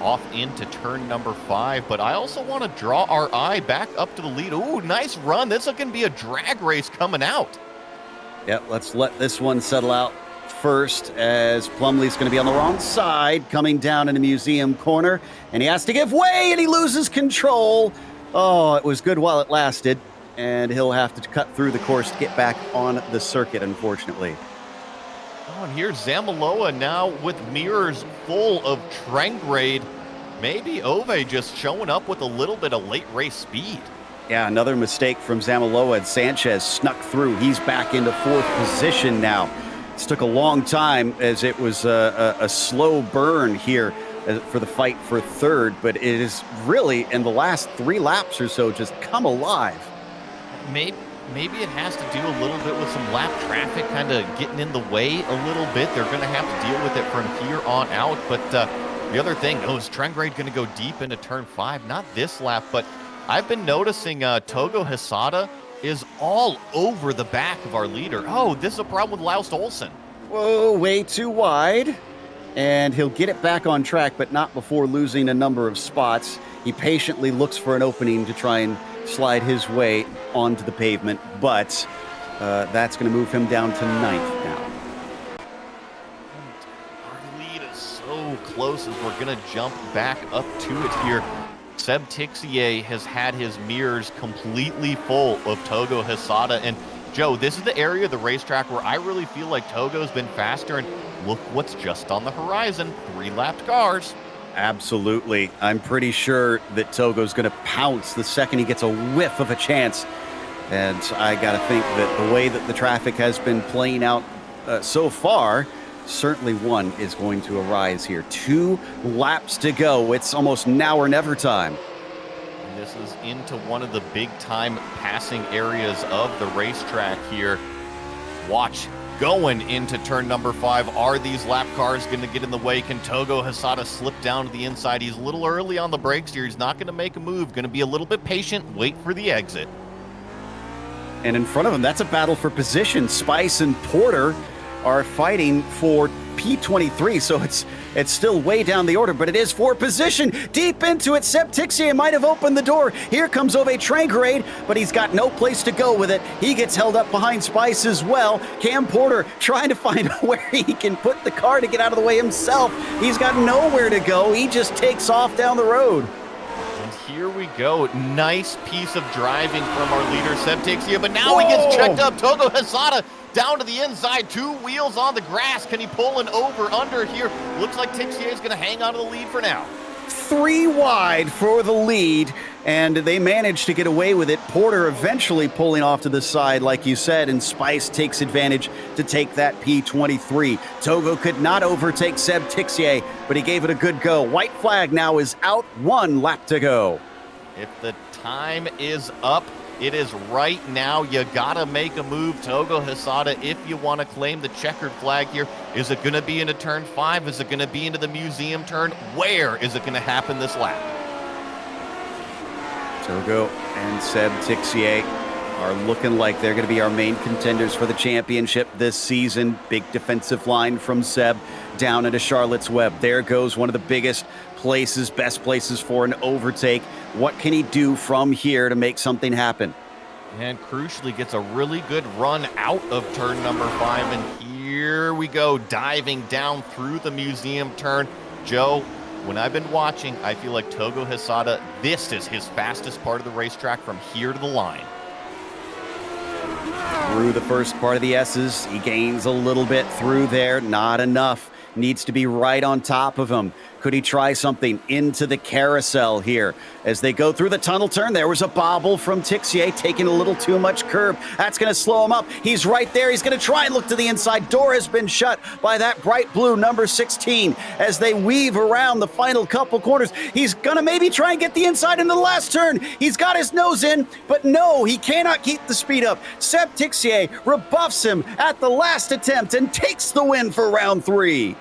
off into turn number 5. But I also want to draw our eye back up to the lead. Ooh, nice run. This is going to be a drag race coming out. Yep, let's let this one settle out first, as Plumley's going to be on the wrong side, coming down in the museum corner, and he has to give way, and he loses control. Oh, it was good while it lasted, and he'll have to cut through the course to get back on the circuit, unfortunately. Oh, and here's Zamaloa now with mirrors full of Trengrade. Maybe Ove just showing up with a little bit of late race speed. Yeah, another mistake from Zamaloa, and Sanchez snuck through. He's back into 4th position now. This took a long time, as it was a slow burn here for the fight for 3rd, but it is really, in the last 3 laps or so, just come alive. Maybe it has to do a little bit with some lap traffic kind of getting in the way a little bit. They're going to have to deal with it from here on out. But the other thing, is Trengrade going to go deep into turn 5? Not this lap, but I've been noticing Togo Hisada is all over the back of our leader. Oh, this is a problem with Laust Olsen. Whoa, way too wide. And he'll get it back on track, but not before losing a number of spots. He patiently looks for an opening to try and slide his way onto the pavement, but that's going to move him down to 9th now. Our lead is so close as we're going to jump back up to it here. Seb Tixier has had his mirrors completely full of Togo Hisada. And Joe, this is the area of the racetrack where I really feel like Togo's been faster. And look what's just on the horizon, 3-lapped cars. Absolutely. I'm pretty sure that Togo's going to pounce the second he gets a whiff of a chance. And I got to think that the way that the traffic has been playing out so far, certainly one is going to arise here. 2 laps to go. It's almost now or never time. And this is into one of the big-time passing areas of the racetrack here. Watch. Going into turn number 5, are these lap cars going to get in the way? Can Togo Hisada slip down to the inside? He's a little early on the brakes here. He's not going to make a move. Going to be a little bit patient, wait for the exit. And in front of him, that's a battle for position. Spice and Porter are fighting for P23, so it's still way down the order, but it is for position. Deep into it, Seb Tixier might have opened the door. Here comes Ove Trengrade, but he's got no place to go with it. He gets held up behind Spice as well. Cam Porter trying to find where he can put the car to get out of the way himself. He's got nowhere to go. He just takes off down the road. And here we go. Nice piece of driving from our leader, Seb Tixier, but now he gets checked up. Togo Hisada down to the inside, 2 wheels on the grass. Can he pull an over-under here? Looks like Tixier is going to hang on to the lead for now. 3 wide for the lead, and they managed to get away with it. Porter eventually pulling off to the side, like you said, and Spice takes advantage to take that P23. Togo could not overtake Seb Tixier, but he gave it a good go. White flag now is out, 1 lap to go. If the time is up, it is right now. You gotta make a move, Togo Hisada, if you want to claim the checkered flag here. Is it going to be into turn 5? Is it going to be into the museum turn? Where is it going to happen this lap? Togo and Seb Tixier are looking like they're going to be our main contenders for the championship this season. Big defensive line from Seb down into Charlotte's Web. There goes one of the biggest places, best places for an overtake. What can he do from here to make something happen? And crucially gets a really good run out of turn number 5. And here we go, diving down through the museum turn. Joe, when I've been watching, I feel like Togo Hisada, this is his fastest part of the racetrack from here to the line. Through the first part of the S's, he gains a little bit through there, not enough. Needs to be right on top of him. Could he try something into the carousel here? As they go through the tunnel turn, there was a bobble from Tixier, taking a little too much curb. That's going to slow him up. He's right there. He's going to try and look to the inside. Door has been shut by that bright blue number 16. As they weave around the final couple corners, he's going to maybe try and get the inside into the last turn. He's got his nose in, but no, he cannot keep the speed up. Seb Tixier rebuffs him at the last attempt and takes the win for round 3.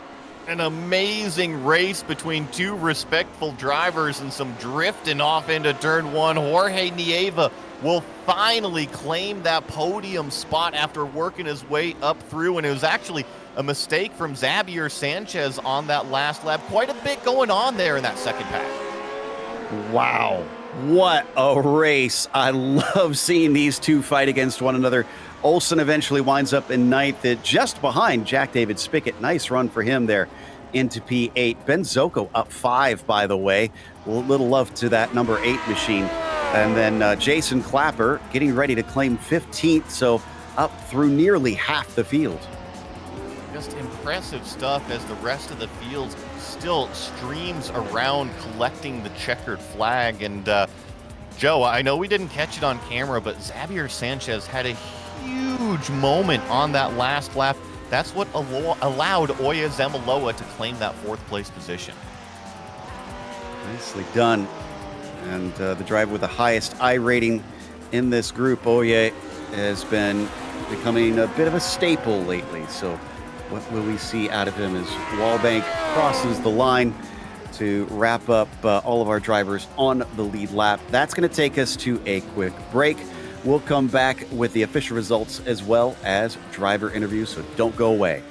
An amazing race between 2 respectful drivers and some drifting off into turn 1. Jorge Nieva will finally claim that podium spot after working his way up through, and it was actually a mistake from Xavier Sanchez on that last lap. Quite a bit going on there in that second pack. Wow, what a race. I love seeing these two fight against one another. Olsen eventually winds up in 9th, just behind Jack David Spickett. Nice run for him there into P8. Ben Zocco up 5, by the way. A little love to that number 8 machine. And then Jason Clapper getting ready to claim 15th, so up through nearly half the field. Just impressive stuff as the rest of the field still streams around collecting the checkered flag. And Joe, I know we didn't catch it on camera, but Xavier Sanchez had a huge moment on that last lap. That's what allowed Oya Zemaloa to claim that 4th place position. Nicely done. And the driver with the highest I rating in this group, Oya, has been becoming a bit of a staple lately. So what will we see out of him as Wallbank crosses the line to wrap up all of our drivers on the lead lap? That's going to take us to a quick break. We'll come back with the official results as well as driver interviews, so don't go away.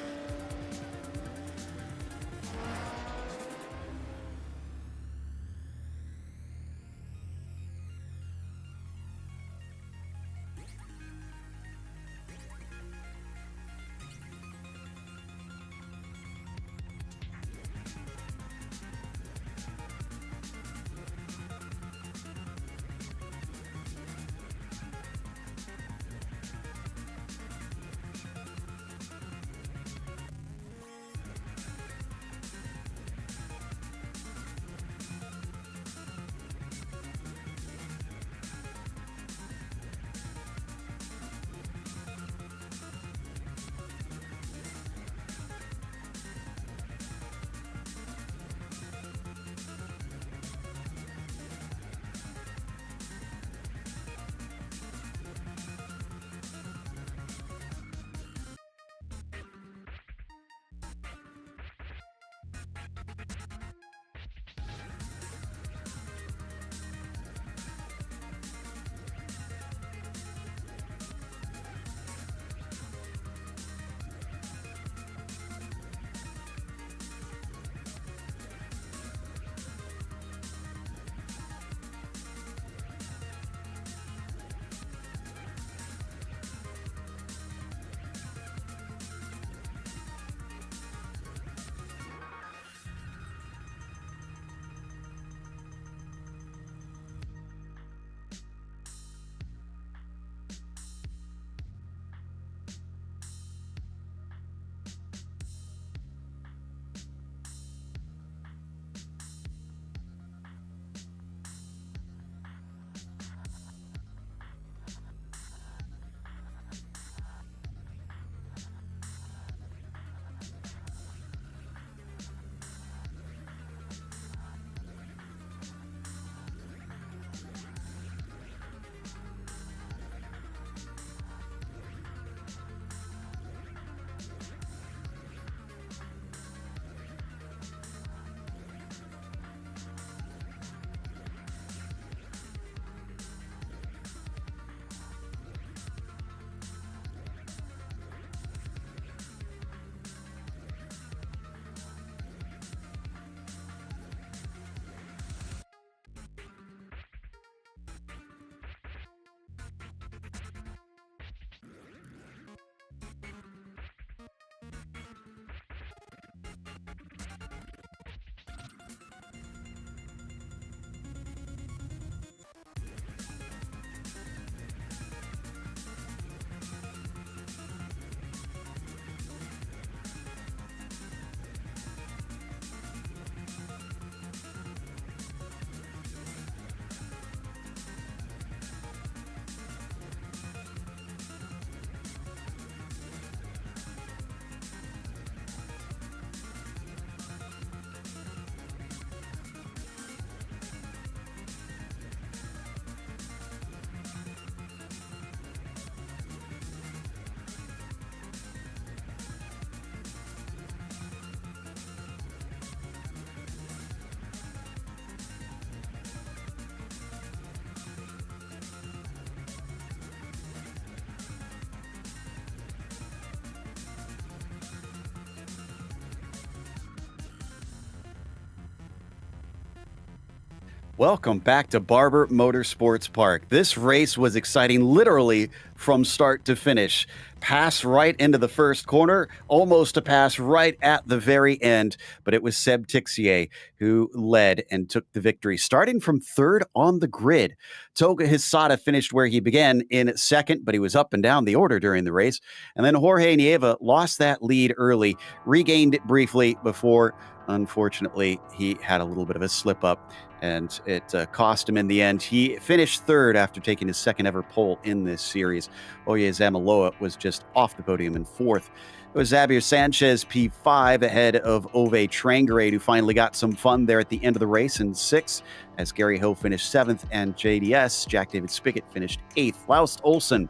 Welcome back to Barber Motorsports Park. This race was exciting literally from start to finish. Pass right into the first corner, almost a pass right at the very end, but it was Seb Tixier who led and took the victory, starting from third on the grid. Toga Hisada finished where he began in second, but he was up and down the order during the race. And then Jorge Nieva lost that lead early, regained it briefly before, unfortunately, he had a little bit of a slip up, and it cost him in the end. He finished third after taking his second ever pole in this series. Oye Zamaloa was just off the podium in fourth. It was Xavier Sanchez, P5, ahead of Ove Trangerade, who finally got some fun there at the end of the race in sixth, as Gary Ho finished seventh, and JDS, Jack David Spigot, finished eighth. Laust Olsen,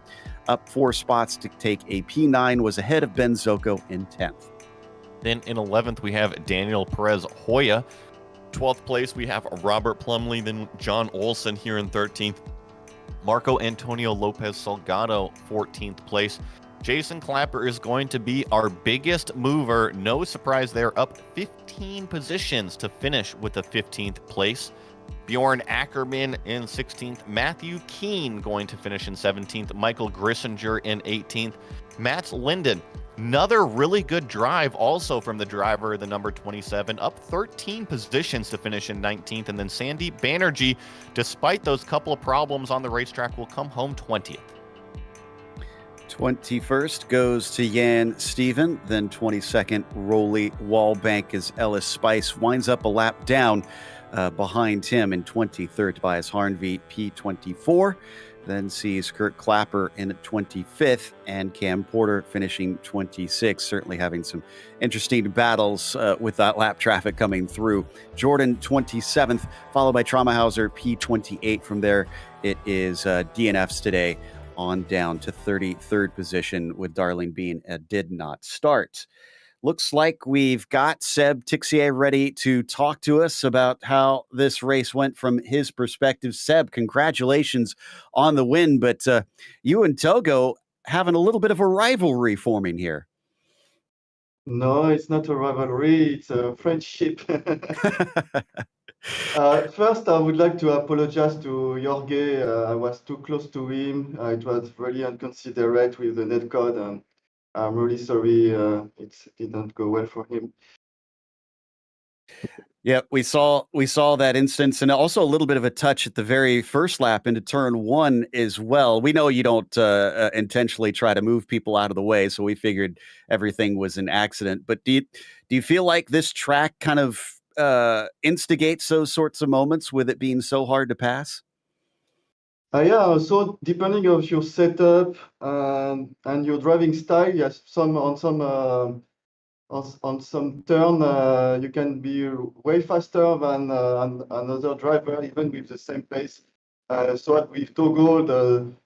up 4 spots to take a P9, was ahead of Ben Zocco in 10th. Then in 11th, we have Daniel Perez Hoya. 12th place, we have Robert Plumley, then John Olson here in 13th. Marco Antonio Lopez Salgado, 14th place. Jason Clapper is going to be our biggest mover. No surprise there, up 15 positions to finish with the 15th place. Bjorn Ackerman in 16th. Matthew Keene going to finish in 17th. Michael Grissinger in 18th. Matt Linden, another really good drive also from the driver, the number 27, up 13 positions to finish in 19th. And then Sandeep Banerjee, despite those couple of problems on the racetrack, will come home 20th. 21st goes to Jan Steven, then 22nd, Rolly Wallbank, as Ellis Spice winds up a lap down behind him in 23rd. Tobias Harnvey, P24. Then sees Kurt Clapper in 25th and Cam Porter finishing 26th, certainly having some interesting battles with that lap traffic coming through. Jordan 27th, followed by Traumahauser P28. From there, it is DNFs today on down to 33rd position, with Darling Bean did not start. Looks like we've got Seb Tixier ready to talk to us about how this race went from his perspective. Seb, congratulations on the win, but you and Togo having a little bit of a rivalry forming here. No, it's not a rivalry, it's a friendship. First, I would like to apologize to Jorge. I was too close to him. It was really inconsiderate with the net code, and I'm really sorry it didn't go well for him. Yeah, we saw that instance, and also a little bit of a touch at the very first lap into turn one as well. We know you don't intentionally try to move people out of the way, so we figured everything was an accident. But do you feel like this track kind of instigates those sorts of moments with it being so hard to pass? Yeah, so depending on your setup and your driving style, yes, on some turn, you can be way faster than another driver, even with the same pace. So with Togo,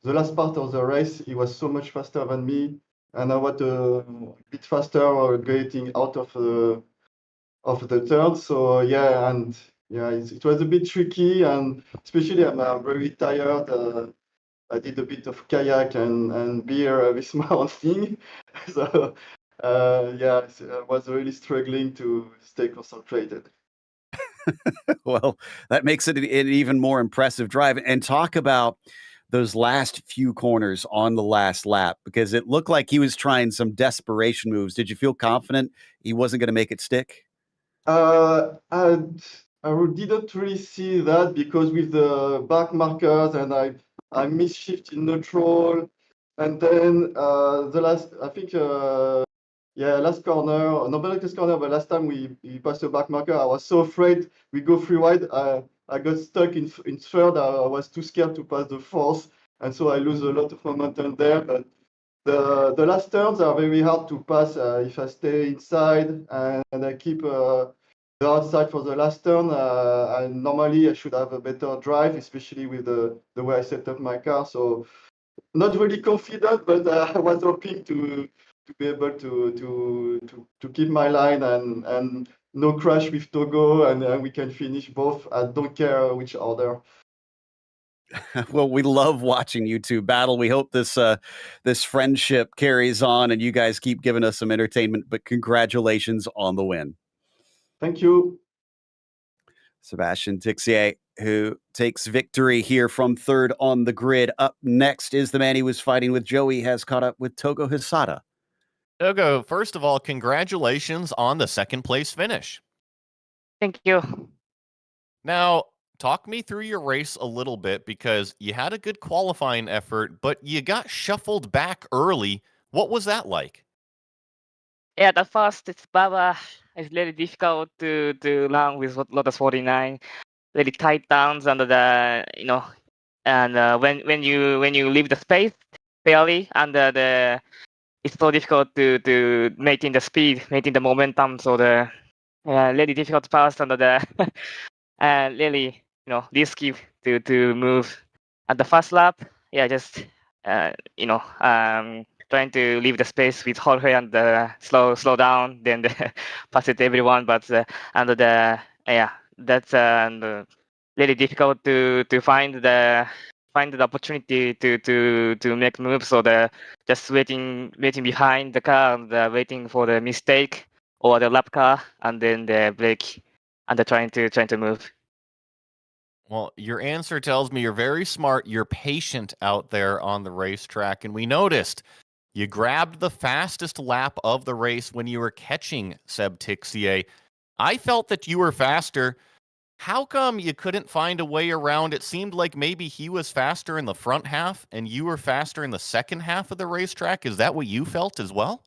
the last part of the race, he was so much faster than me, and I was a bit faster getting out of the turn. So yeah, and yeah, it was a bit tricky, and especially I'm very tired. I did a bit of kayak and beer this morning, so yeah, I was really struggling to stay concentrated. Well, that makes it an even more impressive drive. And talk about those last few corners on the last lap, because it looked like he was trying some desperation moves. Did you feel confident he wasn't going to make it stick? I didn't really see that, because with the back markers and I missed shift in neutral, and then the last, I think, last corner, not the latest corner, but last time we passed the back marker, I was so afraid we go free wide. I got stuck in third. I was too scared to pass the fourth, and so I lose a lot of momentum there. But the last turns are very hard to pass if I stay inside and I keep the outside for the last turn. And normally I should have a better drive, especially with the way I set up my car. So not really confident, but I was hoping to be able to keep my line and no crash with Togo, and we can finish both. I don't care which order. Well, we love watching you two battle. We hope this friendship carries on and you guys keep giving us some entertainment, but congratulations on the win. Thank you. Sebastian Tixier, who takes victory here from third on the grid. Up next is the man he was fighting with. Joey has caught up with Togo Hisada. Togo, first of all, congratulations on the second place finish. Thank you. Now, talk me through your race a little bit because you had a good qualifying effort, but you got shuffled back early. What was that like? Yeah, at first it's Barber. It's really difficult to run with Lotus 49. Really tight downs under the and when you leave the space fairly under the, it's so difficult to maintain the speed, maintain the momentum. So the really difficult pass under the really risky to move at the first lap. Yeah, just trying to leave the space with Jorge and slow down, then pass it to everyone. But under the that's really difficult to find the opportunity to make moves. So the just waiting behind the car and waiting for the mistake or the lap car, and then the brake and trying to move. Well, your answer tells me you're very smart. You're patient out there on the racetrack. And we noticed you grabbed the fastest lap of the race when you were catching Seb Tixier. I felt that you were faster. How come you couldn't find a way around? It seemed like maybe he was faster in the front half and you were faster in the second half of the racetrack. Is that what you felt as well?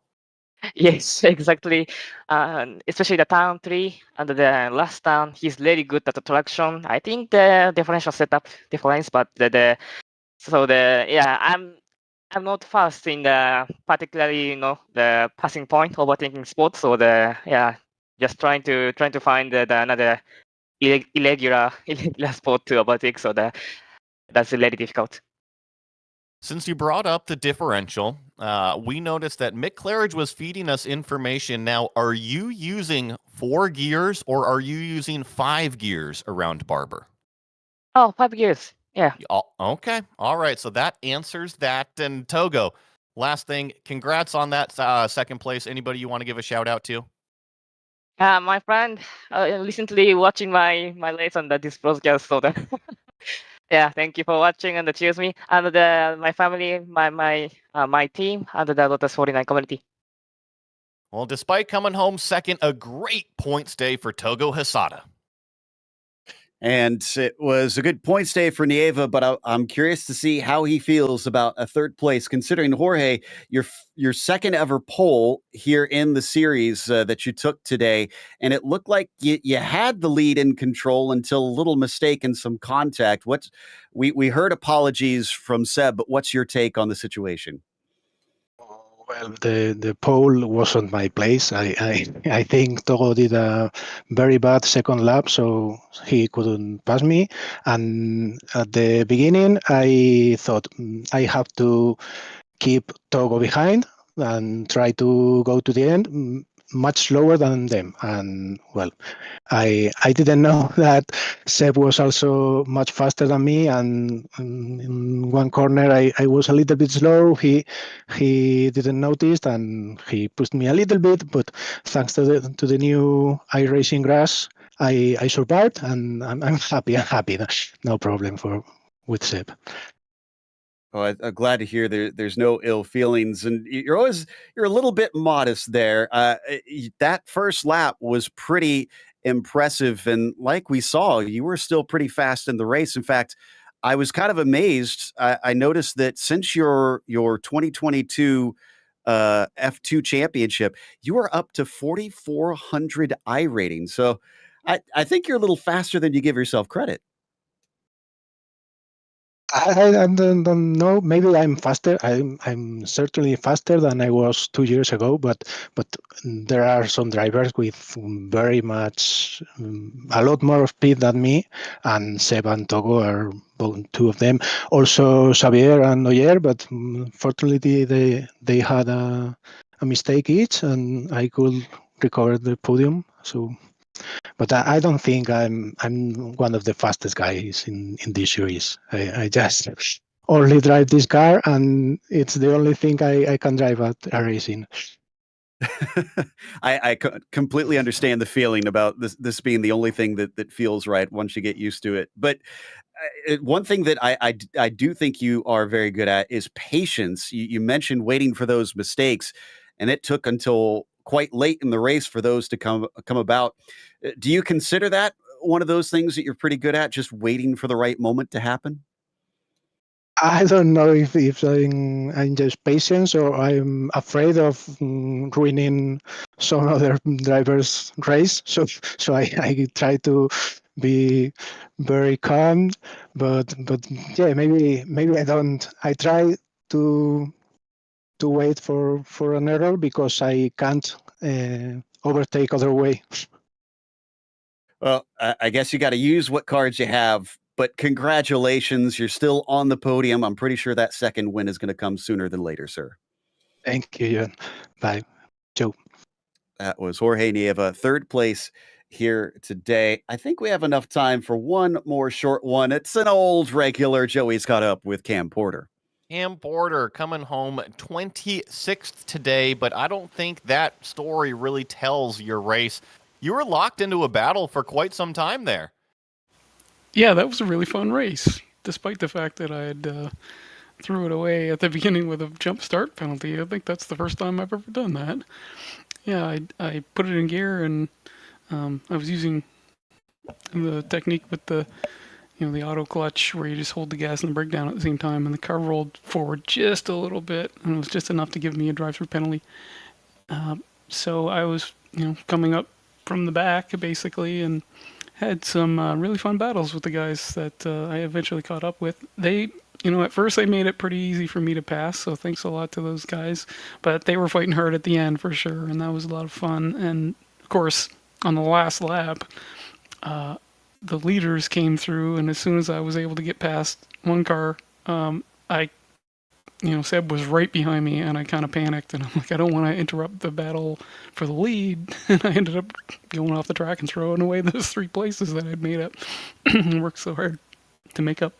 Yes, exactly. Especially the turn 3 and the last turn, he's really good at the traction. I think the differential setup difference, but I'm not fast in the particularly the passing point overtaking spot. So just trying to find the another irregular spot to overtake. So that's really difficult. Since you brought up the differential, we noticed that Mick Claridge was feeding us information. Now, are you using 4 gears or are you using 5 gears around Barber? Oh, 5 gears. Yeah. Okay. All right. So that answers that. And Togo, last thing, congrats on that second place. Anybody you want to give a shout out to? My friend recently watching my race on this broadcast. So yeah, thank you for watching and cheers me and my family, my team and the Lotus 49 community. Well, despite coming home second, a great points day for Togo Hisada. And it was a good points day for Nieva, but I'm curious to see how he feels about a third place, considering, Jorge, your second ever pole here in the series that you took today, and it looked like you had the lead in control until a little mistake and some contact. We heard apologies from Seb, but what's your take on the situation? Well, the pole wasn't my place. I think Togo did a very bad second lap, so he couldn't pass me. And at the beginning, I thought I have to keep Togo behind and try to go to the end much slower than them. And well, I didn't know that Seb was also much faster than me, and in one corner I was a little bit slow. He didn't notice, and he pushed me a little bit. But thanks to the new iRacing grass, I survived, and I'm happy. I'm happy. No problem with Seb. Oh, I'm glad to hear there's no ill feelings, and you're a little bit modest there. That first lap was pretty impressive, and like we saw, you were still pretty fast in the race. In fact, I was kind of amazed. I noticed that since your 2022 F2 championship, you are up to 4,400 iRating. So I think you're a little faster than you give yourself credit. I don't know. Maybe I'm faster. I'm certainly faster than I was 2 years ago. But there are some drivers with very much a lot more speed than me, and Seb and Togo are both two of them. Also Xavier and Oyer, but fortunately they had a mistake each, and I could recover the podium. So. But I don't think I'm one of the fastest guys in this series. I just only drive this car, and it's the only thing I can drive at a racing. I completely understand the feeling about this being the only thing that feels right once you get used to it. But one thing that I do think you are very good at is patience. You mentioned waiting for those mistakes, and it took until quite late in the race for those to come about. Do you consider that one of those things that you're pretty good at, just waiting for the right moment to happen? I don't know if I'm just patient or I'm afraid of ruining some other driver's race. So I try to be very calm, but yeah, maybe I don't. I try to wait for an error because I can't overtake other way. Well, I guess you got to use what cards you have. But congratulations, you're still on the podium. I'm pretty sure that second win is going to come sooner than later, sir. Thank you, John. Bye, Joe. That was Jorge Nieva, third place here today. I think we have enough time for one more short one. It's an old regular. Joey's caught up with Cam Porter. Cam Porter coming home 26th today, but I don't think that story really tells your race. You were locked into a battle for quite some time there. Yeah, that was a really fun race, despite the fact that I had threw it away at the beginning with a jump start penalty. I think that's the first time I've ever done that. Yeah, I put it in gear, and I was using the technique with the the auto clutch where you just hold the gas and the brake down at the same time, and the car rolled forward just a little bit, and it was just enough to give me a drive-through penalty. So I was coming up from the back basically, and had some really fun battles with the guys that I eventually caught up with. They, at first they made it pretty easy for me to pass, so thanks a lot to those guys. But they were fighting hard at the end for sure, and that was a lot of fun. And of course, on the last lap, the leaders came through, and as soon as I was able to get past one car, Seb was right behind me, and I kind of panicked, and I'm like, I don't want to interrupt the battle for the lead. And I ended up going off the track and throwing away those 3 places that I'd made up. Worked so hard to make up.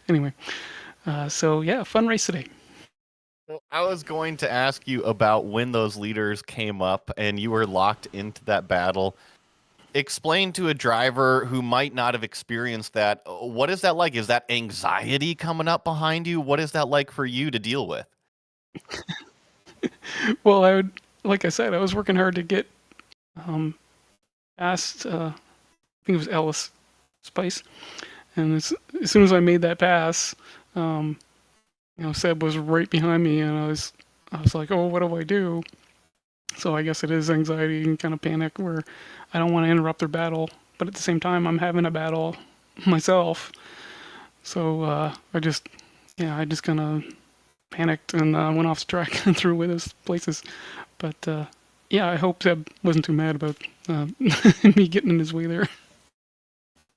Anyway, so yeah, fun race today. Well, I was going to ask you about when those leaders came up and you were locked into that battle. Explain to a driver who might not have experienced that, what is that like? Is that anxiety coming up behind you? What is that like for you to deal with? Well, like I said, I was working hard to get past, I think it was Ellis Spice. And as soon as I made that pass, Seb was right behind me, and I was like, oh, what do I do? So I guess it is anxiety and kind of panic where I don't want to interrupt their battle, but at the same time, I'm having a battle myself. So I just kind of panicked and went off the track and threw away those places. But I hope Seb wasn't too mad about me getting in his way there.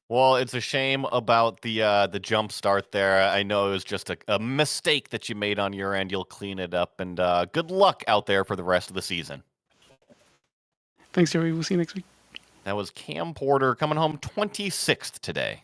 Well, it's a shame about the jump start there. I know it was just a mistake that you made on your end. You'll clean it up, and good luck out there for the rest of the season. Thanks, Joey. We'll see you next week. That was Cam Porter coming home 26th today.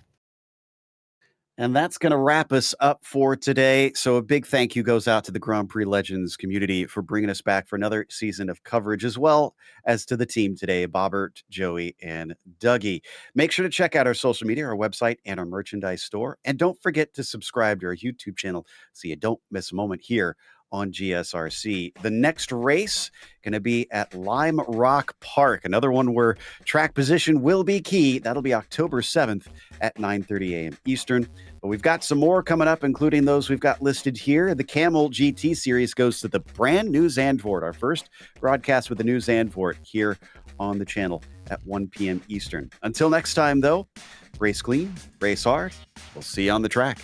And that's going to wrap us up for today. So a big thank you goes out to the Grand Prix Legends community for bringing us back for another season of coverage, as well as to the team today, Bobbert, Joey, and Dougie. Make sure to check out our social media, our website, and our merchandise store. And don't forget to subscribe to our YouTube channel so you don't miss a moment here on GSRC. The next race going to be at Lime Rock Park, another one where track position will be key. That'll be October 7th at 9:30 a.m. Eastern. But we've got some more coming up, including those we've got listed here. The Camel GT Series goes to the brand new Zandvoort, our first broadcast with the new Zandvoort here on the channel at 1 p.m. Eastern. Until next time, though, race clean, race hard. We'll see you on the track.